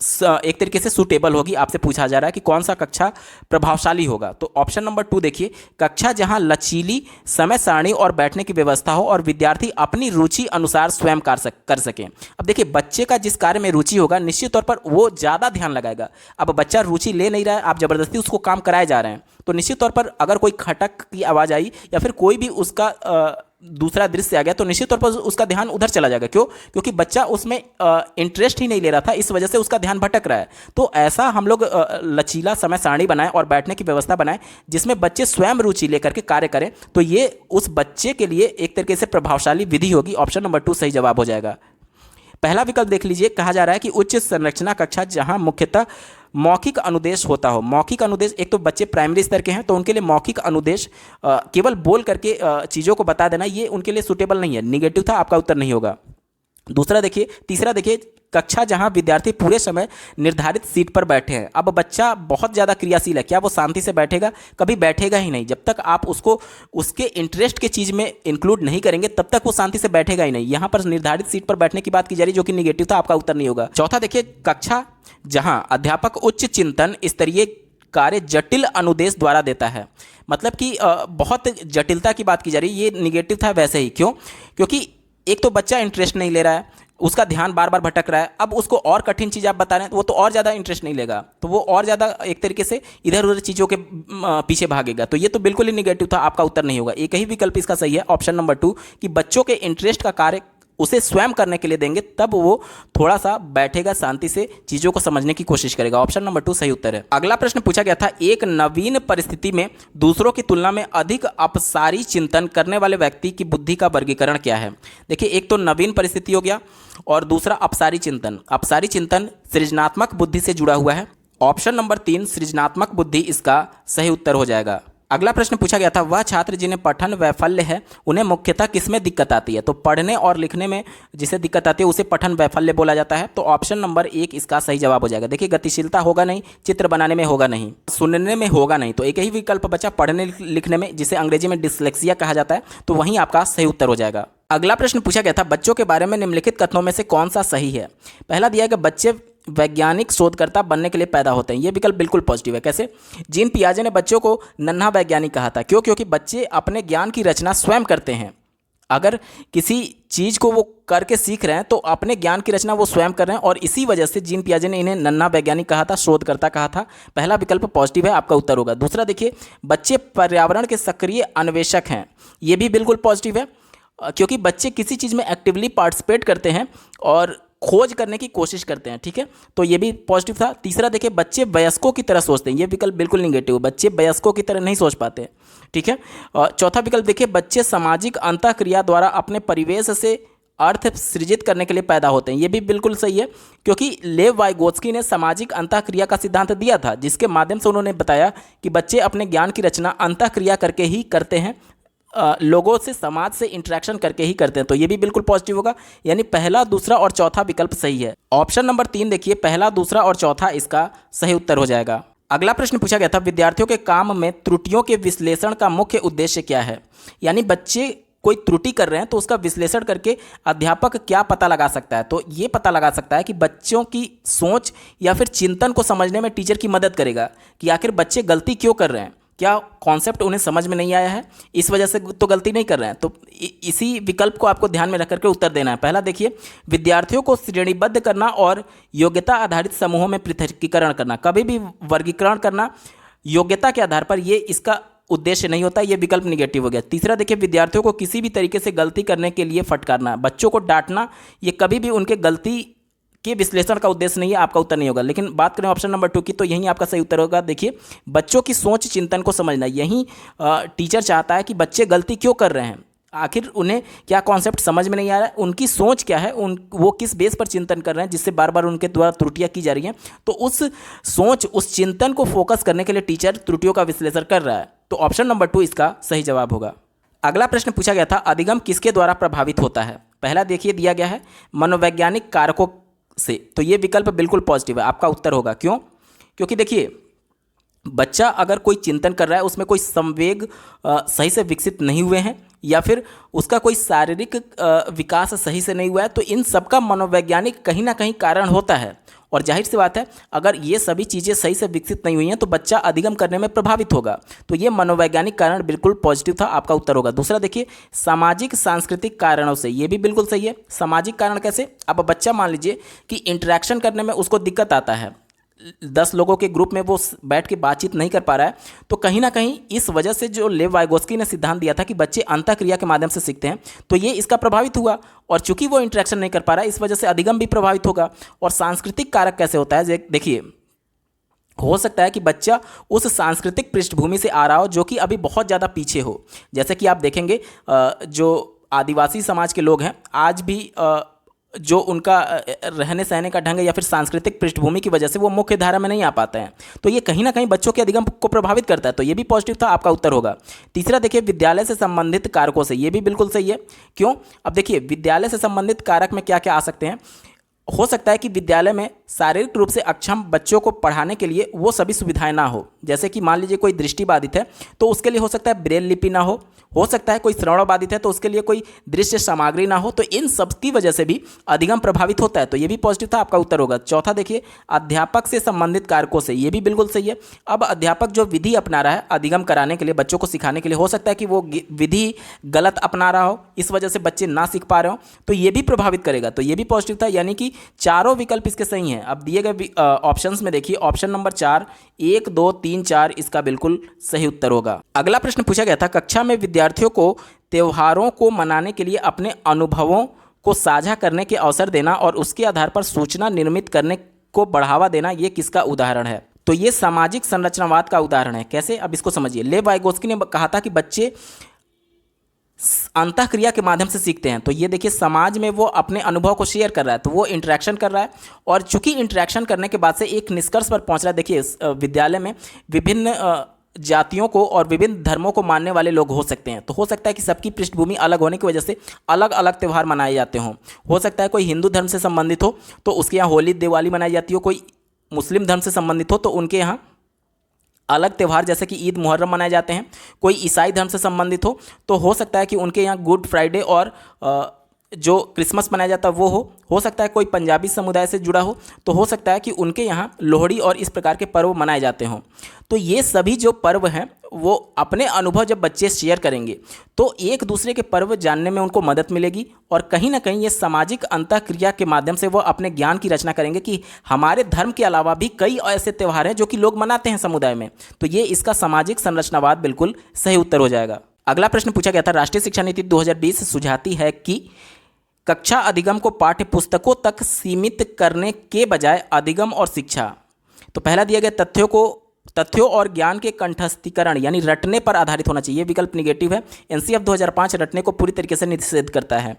एक तरीके से सूटेबल होगी। आपसे पूछा जा रहा है कि कौन सा कक्षा प्रभावशाली होगा। तो ऑप्शन नंबर 2 देखिए, कक्षा जहां लचीली समय सारणी और बैठने की व्यवस्था हो और विद्यार्थी अपनी रुचि अनुसार स्वयं कर सकें। अब देखिए, बच्चे का जिस कार्य में रुचि होगा निश्चित तौर पर वो ज़्यादा ध्यान लगाएगा। अब बच्चा रुचि ले नहीं रहा है, आप ज़बरदस्ती उसको काम कराए जा रहे हैं, तो निश्चित तौर पर अगर कोई खटक की आवाज़ आई या फिर कोई भी उसका दूसरा दृश्य आ गया तो निश्चित तौर पर उसका ध्यान उधर चला जाएगा। क्यों? क्योंकि बच्चा उसमें इंटरेस्ट ही नहीं ले रहा था, इस वजह से उसका ध्यान भटक रहा है। तो ऐसा हम लोग लचीला समय सारणी बनाएं और बैठने की व्यवस्था बनाएं जिसमें बच्चे स्वयं रुचि लेकर के कार्य करें, तो ये उस बच्चे के लिए एक तरीके से प्रभावशाली विधि होगी। ऑप्शन नंबर 2 सही जवाब हो जाएगा। पहला विकल्प देख लीजिए, कहा जा रहा है कि उच्च संरचना कक्षा जहां मुख्यतः मौखिक अनुदेश होता हो। मौखिक अनुदेश, एक तो बच्चे प्राइमरी स्तर के हैं तो उनके लिए मौखिक अनुदेश केवल बोल करके चीज़ों को बता देना ये उनके लिए सूटेबल नहीं है। निगेटिव था, आपका उत्तर नहीं होगा। दूसरा देखिए, तीसरा देखिए, कक्षा जहां विद्यार्थी पूरे समय निर्धारित सीट पर बैठे हैं। अब बच्चा बहुत ज़्यादा क्रियाशील है, क्या वो शांति से बैठेगा? कभी बैठेगा ही नहीं। जब तक आप उसको उसके इंटरेस्ट के चीज़ में इंक्लूड नहीं करेंगे तब तक वो शांति से बैठेगा ही नहीं। यहाँ पर निर्धारित सीट पर बैठने की बात की जा रही है जो कि निगेटिव था, आपका उत्तर नहीं होगा। चौथा देखिए, कक्षा जहां अध्यापक उच्च चिंतन स्तरीय कार्य जटिल अनुदेश द्वारा देता है। मतलब कि बहुत जटिलता की बात की जा रही है, ये निगेटिव था वैसे ही। क्यों? क्योंकि एक तो बच्चा इंटरेस्ट नहीं ले रहा है, उसका ध्यान बार बार भटक रहा है। अब उसको और कठिन चीज़ आप बता रहे हैं तो वो तो और ज़्यादा इंटरेस्ट नहीं लेगा, तो वो और ज़्यादा एक तरीके से इधर उधर चीज़ों के पीछे भागेगा। तो ये तो बिल्कुल ही निगेटिव था, आपका उत्तर नहीं होगा। एक ही विकल्प इसका सही है, ऑप्शन नंबर 2, कि बच्चों के इंटरेस्ट का कार्य उसे स्वयं करने के लिए देंगे तब वो थोड़ा सा बैठेगा, शांति से चीज़ों को समझने की कोशिश करेगा। ऑप्शन नंबर 2 सही उत्तर है। अगला प्रश्न पूछा गया था, एक नवीन परिस्थिति में दूसरों की तुलना में अधिक अपसारी चिंतन करने वाले व्यक्ति की बुद्धि का वर्गीकरण क्या है? देखिए, एक तो नवीन परिस्थिति हो गया और दूसरा अपसारी चिंतन। अपसारी चिंतन सृजनात्मक बुद्धि से जुड़ा हुआ है। ऑप्शन नंबर 3 सृजनात्मक बुद्धि इसका सही उत्तर हो जाएगा। अगला प्रश्न पूछा गया था, वह छात्र जिन्हें पठन वैफल्य है उन्हें मुख्यतः किसमें दिक्कत आती है? तो पढ़ने और लिखने में जिसे दिक्कत आती है उसे पठन वैफल्य बोला जाता है। तो ऑप्शन नंबर 1 इसका सही जवाब हो जाएगा। देखिए, गतिशीलता होगा नहीं, चित्र बनाने में होगा नहीं, सुनने में होगा नहीं, तो एक ही विकल्प बचा पढ़ने लिखने में, जिसे अंग्रेजी में डिसलेक्सिया कहा जाता है, तो वहीं आपका सही उत्तर हो जाएगा। अगला प्रश्न पूछा गया था, बच्चों के बारे में निम्नलिखित कथनों में से कौन सा सही है? पहला दिया गया, बच्चे वैज्ञानिक शोधकर्ता बनने के लिए पैदा होते हैं। ये विकल्प बिल्कुल पॉजिटिव है। कैसे? जीन पियाजे ने बच्चों को नन्हा वैज्ञानिक कहा था। क्यों? क्योंकि बच्चे अपने ज्ञान की रचना स्वयं करते हैं। अगर किसी चीज़ को वो करके सीख रहे हैं तो अपने ज्ञान की रचना वो स्वयं कर रहे हैं, और इसी वजह से जीन पियाजे ने इन्हें नन्हा वैज्ञानिक कहा था, शोधकर्ता कहा था। पहला विकल्प पॉजिटिव है, आपका उत्तर होगा। दूसरा देखिए, बच्चे पर्यावरण के सक्रिय अन्वेषक हैं। ये भी बिल्कुल पॉजिटिव है, क्योंकि बच्चे किसी चीज़ में एक्टिवली पार्टिसिपेट करते हैं और खोज करने की कोशिश करते हैं। ठीक है, तो ये भी पॉजिटिव था। तीसरा देखिए, बच्चे वयस्कों की तरह सोचते हैं। ये विकल्प बिल्कुल निगेटिव, बच्चे वयस्कों की तरह नहीं सोच पाते। ठीक है, चौथा विकल्प देखिए, बच्चे सामाजिक अंतःक्रिया द्वारा अपने परिवेश से अर्थ सृजित करने के लिए पैदा होते हैं। ये भी बिल्कुल सही है, क्योंकि लेव वाइगोत्स्की ने सामाजिक अंतःक्रिया का सिद्धांत दिया था, जिसके माध्यम से उन्होंने बताया कि बच्चे अपने ज्ञान की रचना अंतःक्रिया करके ही करते हैं, लोगों से, समाज से इंटरेक्शन करके ही करते हैं। तो ये भी बिल्कुल पॉजिटिव होगा, यानी पहला, दूसरा और चौथा विकल्प सही है। ऑप्शन नंबर 3 देखिए, पहला, दूसरा और चौथा इसका सही उत्तर हो जाएगा। अगला प्रश्न पूछा गया था, विद्यार्थियों के काम में त्रुटियों के विश्लेषण का मुख्य उद्देश्य क्या है? यानी बच्चे कोई त्रुटि कर रहे हैं तो उसका विश्लेषण करके अध्यापक क्या पता लगा सकता है? तो ये पता लगा सकता है कि बच्चों की सोच या फिर चिंतन को समझने में टीचर की मदद करेगा कि आखिर बच्चे गलती क्यों कर रहे हैं, क्या कॉन्सेप्ट उन्हें समझ में नहीं आया है, इस वजह से तो गलती नहीं कर रहे हैं। तो इसी विकल्प को आपको ध्यान में रख करके उत्तर देना है। पहला देखिए, विद्यार्थियों को श्रेणीबद्ध करना और योग्यता आधारित समूहों में पृथकीकरण करना। कभी भी वर्गीकरण करना योग्यता के आधार पर, ये इसका उद्देश्य नहीं होता। ये विकल्प निगेटिव हो गया। तीसरा देखिए, विद्यार्थियों को किसी भी तरीके से गलती करने के लिए फटकारना, बच्चों को डांटना, ये कभी भी उनके गलती के विश्लेषण का उद्देश्य नहीं है, आपका उत्तर नहीं होगा। लेकिन बात करें ऑप्शन नंबर 2 की, तो यही आपका सही उत्तर होगा। देखिए, बच्चों की सोच चिंतन को समझना, यही टीचर चाहता है कि बच्चे गलती क्यों कर रहे हैं, आखिर उन्हें क्या कॉन्सेप्ट समझ में नहीं आ रहा है, उनकी सोच क्या है, वो किस बेस पर चिंतन कर रहे हैं जिससे बार बार उनके द्वारा त्रुटियां की जा रही हैं। तो उस सोच, उस चिंतन को फोकस करने के लिए टीचर त्रुटियों का विश्लेषण कर रहा है। तो ऑप्शन नंबर 2 इसका सही जवाब होगा। अगला प्रश्न पूछा गया था, अधिगम किसके द्वारा प्रभावित होता है? पहला देखिए दिया गया है, मनोवैज्ञानिक कारकों से। तो ये विकल्प बिल्कुल पॉजिटिव है, आपका उत्तर होगा। क्यों? क्योंकि देखिए, बच्चा अगर कोई चिंतन कर रहा है, उसमें कोई संवेग सही से विकसित नहीं हुए हैं, या फिर उसका कोई शारीरिक विकास सही से नहीं हुआ है, तो इन सब का मनोवैज्ञानिक कहीं ना कहीं कारण होता है। और जाहिर सी बात है, अगर ये सभी चीज़ें सही से विकसित नहीं हुई हैं तो बच्चा अधिगम करने में प्रभावित होगा। तो ये मनोवैज्ञानिक कारण बिल्कुल पॉजिटिव था, आपका उत्तर होगा। दूसरा देखिए, सामाजिक सांस्कृतिक कारणों से, ये भी बिल्कुल सही है। सामाजिक कारण कैसे? अब बच्चा मान लीजिए कि इंटरेक्शन करने में उसको दिक्कत आता है, 10 लोगों के ग्रुप में वो बैठ के बातचीत नहीं कर पा रहा है, तो कहीं ना कहीं इस वजह से जो लेव वाइगोस्की ने सिद्धांत दिया था कि बच्चे अंतःक्रिया के माध्यम से सीखते हैं, तो ये इसका प्रभावित हुआ। और चूंकि वो इंटरेक्शन नहीं कर पा रहा है, इस वजह से अधिगम भी प्रभावित होगा। और सांस्कृतिक कारक कैसे होता है, देखिए, हो सकता है कि बच्चा उस सांस्कृतिक पृष्ठभूमि से आ रहा हो जो कि अभी बहुत ज़्यादा पीछे हो। जैसे कि आप देखेंगे जो आदिवासी समाज के लोग हैं, आज भी जो उनका रहने सहने का ढंग है या फिर सांस्कृतिक पृष्ठभूमि की वजह से वो मुख्य धारा में नहीं आ पाते हैं, तो ये कहीं ना कहीं बच्चों के अधिगम को प्रभावित करता है। तो ये भी पॉजिटिव था, आपका उत्तर होगा। तीसरा देखिए, विद्यालय से संबंधित कारकों से, ये भी बिल्कुल सही है। क्यों? अब देखिए, विद्यालय से संबंधित कारक में क्या क्या आ सकते हैं। हो सकता है कि विद्यालय में शारीरिक रूप से अक्षम बच्चों को पढ़ाने के लिए वो सभी सुविधाएं ना हो। जैसे कि मान लीजिए कोई दृष्टिबाधित है तो उसके लिए हो सकता है ब्रेल लिपि ना हो सकता है कोई श्रवण बाधित है तो उसके लिए कोई दृश्य सामग्री ना हो। तो इन सब की वजह से भी अधिगम प्रभावित होता है। तो ये भी पॉजिटिव था, आपका उत्तर होगा। चौथा देखिए, अध्यापक से संबंधित कारकों से, ये भी बिल्कुल सही है। अब अध्यापक जो विधि अपना रहा है अधिगम कराने के लिए, बच्चों को सिखाने के लिए, हो सकता है कि वो विधि गलत अपना रहा हो, इस वजह से बच्चे ना सीख पा रहे हो, तो ये भी प्रभावित करेगा। तो ये भी पॉजिटिव था, यानी कि चारों विकल्प इसके सही हैं। अब दिए गए ऑप्शंस में देखिए, ऑप्शन नंबर 4, 1, 2, 3, 4 इसका बिल्कुल सही उत्तर होगा। अगला प्रश्न पूछा गया था, कक्षा में विद्यार्थियों को त्योहारों को मनाने के लिए अपने अनुभवों को साझा करने के अवसर देना और उसके आधार पर सूचना निर्मित करने को बढ़ावा देना, ये किसका उदाहरण है? तो ये सामाजिक संरचनावाद का उदाहरण है। कैसे? अब इसको समझिए। लेव वाइगोस्की ने कहा था कि बच्चे अंतःक्रिया के माध्यम से सीखते हैं। तो ये देखिए, समाज में वो अपने अनुभव को शेयर कर रहा है, तो वो इंटरेक्शन कर रहा है। और चूंकि इंटरेक्शन करने के बाद से एक निष्कर्ष पर पहुंच रहा है। देखिए, विद्यालय में विभिन्न जातियों को और विभिन्न धर्मों को मानने वाले लोग हो सकते हैं। तो हो सकता है कि सबकी पृष्ठभूमि अलग होने की वजह से अलग अलग त्यौहार मनाए जाते हों। हो सकता है कोई हिंदू धर्म से संबंधित हो तो उसके यहाँ होली दिवाली मनाई जाती हो, कोई मुस्लिम धर्म से संबंधित हो तो उनके यहाँ अलग त्यौहार जैसे कि ईद मुहर्रम मनाए जाते हैं। कोई ईसाई धर्म से संबंधित हो तो सकता है कि उनके यहाँ गुड फ्राइडे और जो क्रिसमस मनाया जाता है वो हो सकता है कोई पंजाबी समुदाय से जुड़ा हो तो हो सकता है कि उनके यहाँ लोहड़ी और इस प्रकार के पर्व मनाए जाते हों। तो ये सभी जो पर्व हैं वो अपने अनुभव जब बच्चे शेयर करेंगे तो एक दूसरे के पर्व जानने में उनको मदद मिलेगी और कहीं ना कहीं ये सामाजिक अंतःक्रिया के माध्यम से वो अपने ज्ञान की रचना करेंगे कि हमारे धर्म के अलावा भी कई ऐसे त्यौहार हैं जो कि लोग मनाते हैं समुदाय में। तो ये इसका सामाजिक संरचनावाद बिल्कुल सही उत्तर हो जाएगा। अगला प्रश्न पूछा गया था, राष्ट्रीय शिक्षा नीति 2020 सुझाती है कि कक्षा अधिगम को पाठ्य पुस्तकों तक सीमित करने के बजाय अधिगम और शिक्षा। तो पहला दिया गया तथ्यों और ज्ञान के कंठस्थीकरण यानी रटने पर आधारित होना चाहिए, विकल्प निगेटिव है। एनसीएफ 2005 रटने को पूरी तरीके से निषेध करता है।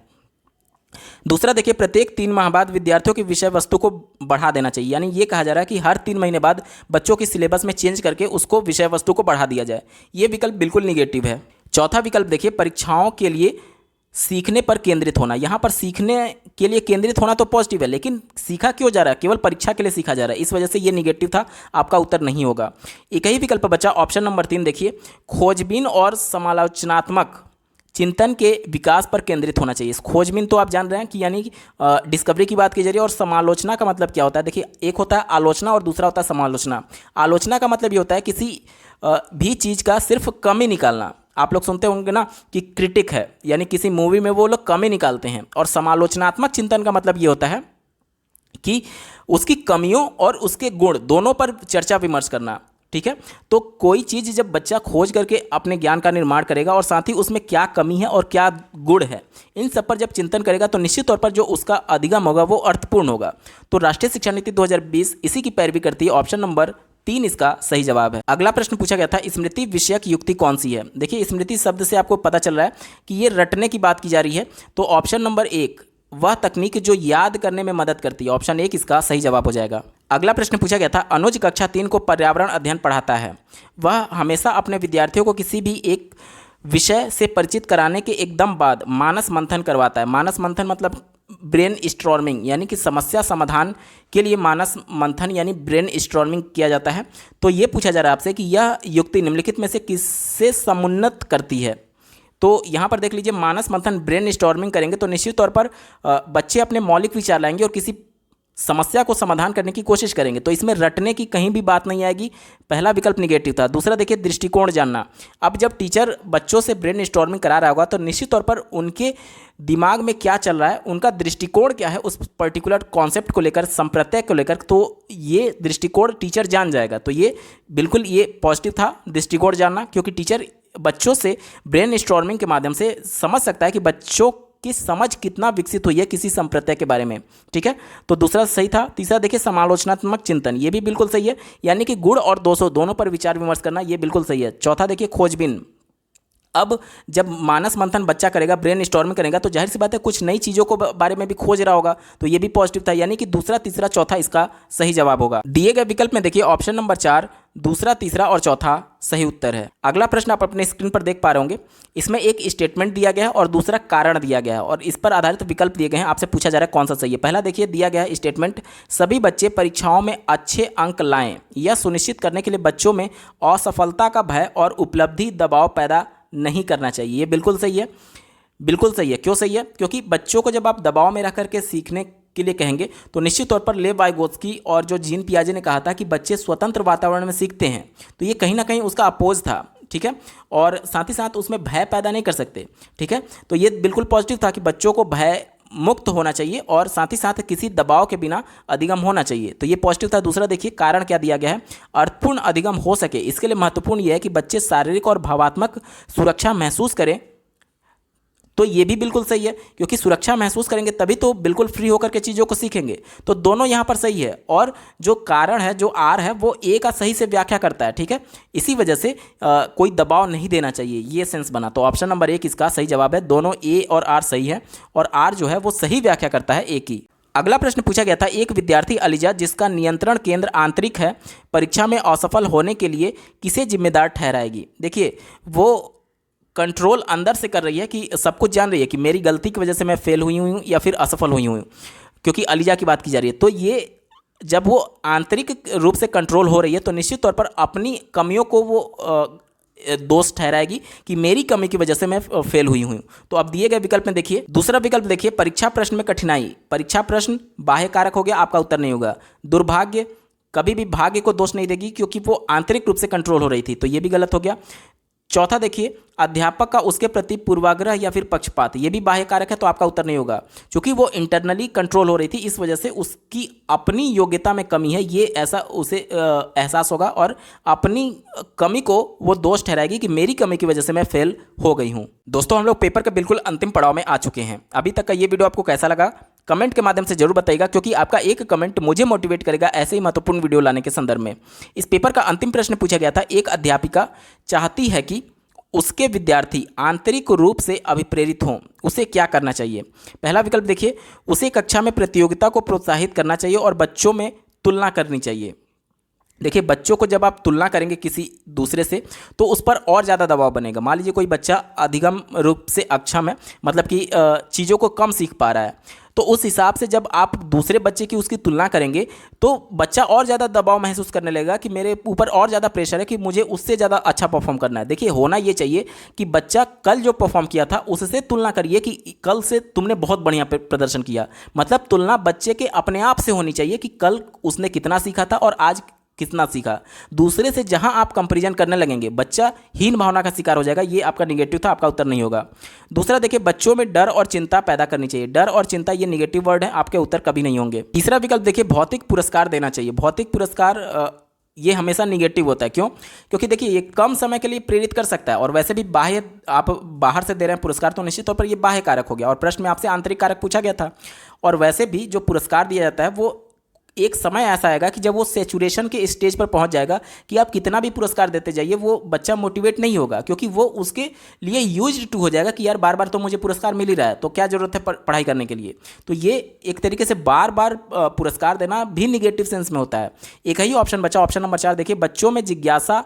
दूसरा देखिए, प्रत्येक 3 माह बाद विद्यार्थियों की विषय वस्तु को बढ़ा देना चाहिए, यानी ये कहा जा रहा है कि हर 3 महीने बाद बच्चों की सिलेबस में चेंज करके उसको विषय वस्तु को बढ़ा दिया जाए। ये विकल्प बिल्कुल निगेटिव है। चौथा विकल्प देखिए, परीक्षाओं के लिए सीखने पर केंद्रित होना। यहाँ पर सीखने के लिए केंद्रित होना तो पॉजिटिव है, लेकिन सीखा क्यों जा रहा है? केवल परीक्षा के लिए सीखा जा रहा है, इस वजह से ये निगेटिव था, आपका उत्तर नहीं होगा। एक ही विकल्प बचा, ऑप्शन नंबर 3 देखिए, खोजबीन और समालोचनात्मक चिंतन के विकास पर केंद्रित होना चाहिए। खोजबीन तो आप जान रहे हैं कि यानी डिस्कवरी की बात की जा रही है, और समालोचना का मतलब क्या होता है? देखिए, एक होता है आलोचना और दूसरा होता है समालोचना। आलोचना का मतलब ये होता है किसी भी चीज़ का सिर्फ कमी निकालना। आप लोग सुनते होंगे ना कि क्रिटिक है, यानी किसी मूवी में वो लोग कमी निकालते हैं। और समालोचनात्मक चिंतन का मतलब ये होता है कि उसकी कमियों और उसके गुण दोनों पर चर्चा विमर्श करना। ठीक है, तो कोई चीज़ जब बच्चा खोज करके अपने ज्ञान का निर्माण करेगा और साथ ही उसमें क्या कमी है और क्या गुण है, इन सब पर जब चिंतन करेगा तो निश्चित तौर पर जो उसका अधिगम होगा वो अर्थपूर्ण होगा। तो राष्ट्रीय शिक्षा नीति 2020 इसी की पैरवी करती है। ऑप्शन नंबर 3 इसका सही जवाब है। अगला प्रश्न पूछा गया था, स्मृति विषयक युक्ति कौन सी है? देखिए, स्मृति शब्द से आपको पता चल रहा है कि ये रटने की बात की जा रही है। तो ऑप्शन नंबर 1 वह तकनीक जो याद करने में मदद करती है, ऑप्शन 1 इसका सही जवाब हो जाएगा। अगला प्रश्न पूछा गया था, अनुज कक्षा 3 को पर्यावरण अध्ययन पढ़ाता है। वह हमेशा अपने विद्यार्थियों को किसी भी एक विषय से परिचित कराने के एकदम बाद मानस मंथन करवाता है। मानस मंथन मतलब ब्रेन स्टॉर्मिंग, यानी कि समस्या समाधान के लिए मानस मंथन यानी ब्रेन स्टॉर्मिंग किया जाता है। तो ये पूछा जा रहा है आपसे कि यह युक्ति निम्नलिखित में से किससे समुन्नत करती है? तो यहाँ पर देख लीजिए, मानस मंथन ब्रेन स्टॉर्मिंग करेंगे तो निश्चित तौर पर बच्चे अपने मौलिक विचार लाएंगे और किसी समस्या को समाधान करने की कोशिश करेंगे। तो इसमें रटने की कहीं भी बात नहीं आएगी। पहला विकल्प निगेटिव था। दूसरा देखिए दृष्टिकोण जानना। अब जब टीचर बच्चों से ब्रेन स्टॉर्मिंग करा रहा होगा तो निश्चित तौर पर उनके दिमाग में क्या चल रहा है, उनका दृष्टिकोण क्या है उस पर्टिकुलर कॉन्सेप्ट को लेकर, संप्रत्यय को लेकर, तो ये दृष्टिकोण टीचर जान जाएगा। तो ये बिल्कुल ये पॉजिटिव था, दृष्टिकोण जानना, क्योंकि टीचर बच्चों से ब्रेन स्टॉर्मिंग के माध्यम से समझ सकता है कि बच्चों की समझ कितना विकसित हुई है किसी संप्रत्यय के बारे में। ठीक है, तो दूसरा सही था। तीसरा देखिए समालोचनात्मक चिंतन, ये भी बिल्कुल सही है, यानी कि गुण और दोषों दोनों पर विचार विमर्श करना, ये बिल्कुल सही है। चौथा देखिए खोजबीन। अब जब मानस मंथन बच्चा करेगा, ब्रेन स्टॉर्मिंग करेगा, तो जाहिर सी बात है कुछ नई चीज़ों को बारे में भी खोज रहा होगा, तो ये भी पॉजिटिव था, यानी कि दूसरा, तीसरा, चौथा इसका सही जवाब होगा। दिए गए विकल्प में देखिए ऑप्शन नंबर 4 दूसरा, तीसरा और चौथा सही उत्तर है। अगला प्रश्न आप अपने स्क्रीन पर देख पा रहे होंगे। इसमें एक स्टेटमेंट दिया गया है और दूसरा कारण दिया गया है और इस पर आधारित विकल्प दिए गए हैं। आपसे पूछा जा रहा है कौन सा सही है। पहला देखिए दिया गया है स्टेटमेंट, सभी बच्चे परीक्षाओं में अच्छे अंक लाएं, यह सुनिश्चित करने के लिए बच्चों में असफलता का भय और उपलब्धि दबाव पैदा नहीं करना चाहिए। ये बिल्कुल सही है, बिल्कुल सही है। क्यों सही है? क्योंकि बच्चों को जब आप दबाव में रह करके सीखने के लिए कहेंगे तो निश्चित तौर पर लेव वाइगोत्स्की और जो जीन पियाजे ने कहा था कि बच्चे स्वतंत्र वातावरण में सीखते हैं, तो ये कहीं ना कहीं उसका अपोज था। ठीक है, और साथ ही साथ उसमें भय पैदा नहीं कर सकते। ठीक है, तो ये बिल्कुल पॉजिटिव था कि बच्चों को भय मुक्त होना चाहिए और साथ ही साथ किसी दबाव के बिना अधिगम होना चाहिए, तो ये पॉजिटिव था। दूसरा देखिए कारण क्या दिया गया है, अर्थपूर्ण अधिगम हो सके इसके लिए महत्वपूर्ण यह है कि बच्चे शारीरिक और भावात्मक सुरक्षा महसूस करें, तो ये भी बिल्कुल सही है, क्योंकि सुरक्षा महसूस करेंगे तभी तो बिल्कुल फ्री होकर के चीज़ों को सीखेंगे। तो दोनों यहाँ पर सही है और जो कारण है, जो आर है, वो ए का सही से व्याख्या करता है। ठीक है, इसी वजह से कोई दबाव नहीं देना चाहिए, ये सेंस बना। तो ऑप्शन नंबर 1 इसका सही जवाब है। दोनों ए और आर सही है और आर जो है वो सही व्याख्या करता है ए की। अगला प्रश्न पूछा गया था, एक विद्यार्थी अलीजा जिसका नियंत्रण केंद्र आंतरिक है परीक्षा में असफल होने के लिए किसे जिम्मेदार ठहराएगी। देखिए वो कंट्रोल अंदर से कर रही है कि सब कुछ जान रही है कि मेरी गलती की वजह से मैं फेल हुई हूँ या फिर असफल हुई हूँ, क्योंकि अलीजा की बात की जा रही है। तो ये जब वो आंतरिक रूप से कंट्रोल हो रही है तो निश्चित तौर पर अपनी कमियों को वो दोष ठहराएगी कि मेरी कमी की वजह से मैं फेल हुई हूँ। तो अब दिए गए विकल्प में देखिए, दूसरा विकल्प देखिए परीक्षा प्रश्न में कठिनाई, परीक्षा प्रश्न बाह्य कारक हो गया, आपका उत्तर नहीं होगा। दुर्भाग्य, कभी भी भाग्य को दोष नहीं देगी क्योंकि वो आंतरिक रूप से कंट्रोल हो रही थी, तो ये भी गलत हो गया। चौथा देखिए अध्यापक का उसके प्रति पूर्वाग्रह या फिर पक्षपात, ये भी बाह्य कारक है, तो आपका उत्तर नहीं होगा क्योंकि वो इंटरनली कंट्रोल हो रही थी, इस वजह से उसकी अपनी योग्यता में कमी है, ये ऐसा उसे एहसास होगा और अपनी कमी को वो दोष ठहराएगी कि मेरी कमी की वजह से मैं फेल हो गई हूँ। दोस्तों हम लोग पेपर के बिल्कुल अंतिम पड़ाव में आ चुके हैं। अभी तक का ये वीडियो आपको कैसा लगा कमेंट के माध्यम से जरूर बताइएगा, क्योंकि आपका एक कमेंट मुझे मोटिवेट करेगा ऐसे ही महत्वपूर्ण वीडियो लाने के संदर्भ में। इस पेपर का अंतिम प्रश्न पूछा गया था, एक अध्यापिका चाहती है कि उसके विद्यार्थी आंतरिक रूप से अभिप्रेरित हों, उसे क्या करना चाहिए। पहला विकल्प देखिए, उसे कक्षा में प्रतियोगिता को प्रोत्साहित करना चाहिए और बच्चों में तुलना करनी चाहिए। देखिए बच्चों को जब आप तुलना करेंगे किसी दूसरे से तो उस पर और ज़्यादा दबाव बनेगा। मान लीजिए कोई बच्चा अधिगम रूप से अक्षम है, मतलब कि चीज़ों को कम सीख पा रहा है, तो उस हिसाब से जब आप दूसरे बच्चे की उसकी तुलना करेंगे तो बच्चा और ज़्यादा दबाव महसूस करने लगेगा कि मेरे ऊपर और ज़्यादा प्रेशर है कि मुझे उससे ज़्यादा अच्छा परफॉर्म करना है। देखिए होना ये चाहिए कि बच्चा कल जो परफॉर्म किया था उससे तुलना करिए कि कल से तुमने बहुत बढ़िया प्रदर्शन किया, मतलब तुलना बच्चे के अपने आप से होनी चाहिए कि कल उसने कितना सीखा था और आज कितना सीखा। दूसरे से जहां आप कंपैरिजन करने लगेंगे बच्चा हीन भावना का शिकार हो जाएगा, ये आपका निगेटिव था, आपका उत्तर नहीं होगा। दूसरा देखिए बच्चों में डर और चिंता पैदा करनी चाहिए, डर और चिंता ये निगेटिव वर्ड है, आपके उत्तर कभी नहीं होंगे। तीसरा विकल्प देखिए भौतिक पुरस्कार देना चाहिए, भौतिक पुरस्कार ये हमेशा निगेटिव होता है। क्यों? क्योंकि देखिए ये कम समय के लिए प्रेरित कर सकता है और वैसे भी बाह्य, आप बाहर से दे रहे हैं पुरस्कार तो निश्चित तौर पर ये बाह्य कारक हो गया और प्रश्न में आपसे आंतरिक कारक पूछा गया था। और वैसे भी जो पुरस्कार दिया जाता है वो एक समय ऐसा आएगा कि जब वो सेचुरेशन के स्टेज पर पहुंच जाएगा कि आप कितना भी पुरस्कार देते जाइए वो बच्चा मोटिवेट नहीं होगा, क्योंकि वो उसके लिए यूज्ड टू हो जाएगा कि यार बार बार तो मुझे पुरस्कार मिल ही रहा है तो क्या ज़रूरत है पढ़ाई करने के लिए। तो ये एक तरीके से बार बार पुरस्कार देना भी निगेटिव सेंस में होता है। एक ही ऑप्शन बचा, ऑप्शन नंबर 4 देखिए बच्चों में जिज्ञासा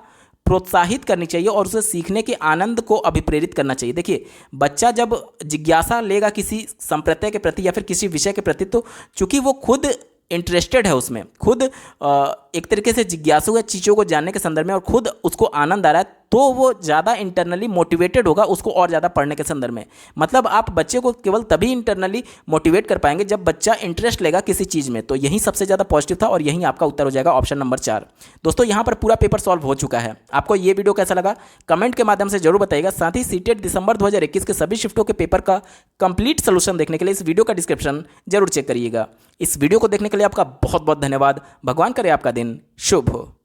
प्रोत्साहित करनी चाहिए और उसे सीखने के आनंद को अभिप्रेरित करना चाहिए। देखिए बच्चा जब जिज्ञासा लेगा किसी संप्रत्यय के प्रति या फिर किसी विषय के प्रति, तो चूंकि वो खुद इंटरेस्टेड है उसमें, खुद एक तरीके से जिज्ञासु है चीज़ों को जानने के संदर्भ में और खुद उसको आनंद आ रहा है, तो वो ज़्यादा इंटरनली मोटिवेटेड होगा उसको और ज़्यादा पढ़ने के संदर्भ में। मतलब आप बच्चे को केवल तभी इंटरनली मोटिवेट कर पाएंगे जब बच्चा इंटरेस्ट लेगा किसी चीज़ में। तो यही सबसे ज़्यादा पॉजिटिव था और यही आपका उत्तर हो जाएगा ऑप्शन नंबर 4। दोस्तों यहाँ पर पूरा पेपर सॉल्व हो चुका है। आपको ये वीडियो कैसा लगा कमेंट के माध्यम से जरूर बताइएगा। साथ ही सीटेट दिसंबर 2021 के सभी शिफ्टों के पेपर का कंप्लीट सोल्यूशन देखने के लिए इस वीडियो का डिस्क्रिप्शन जरूर चेक करिएगा। इस वीडियो को देखने के लिए आपका बहुत बहुत धन्यवाद। भगवान करे आपका दिन शुभ हो।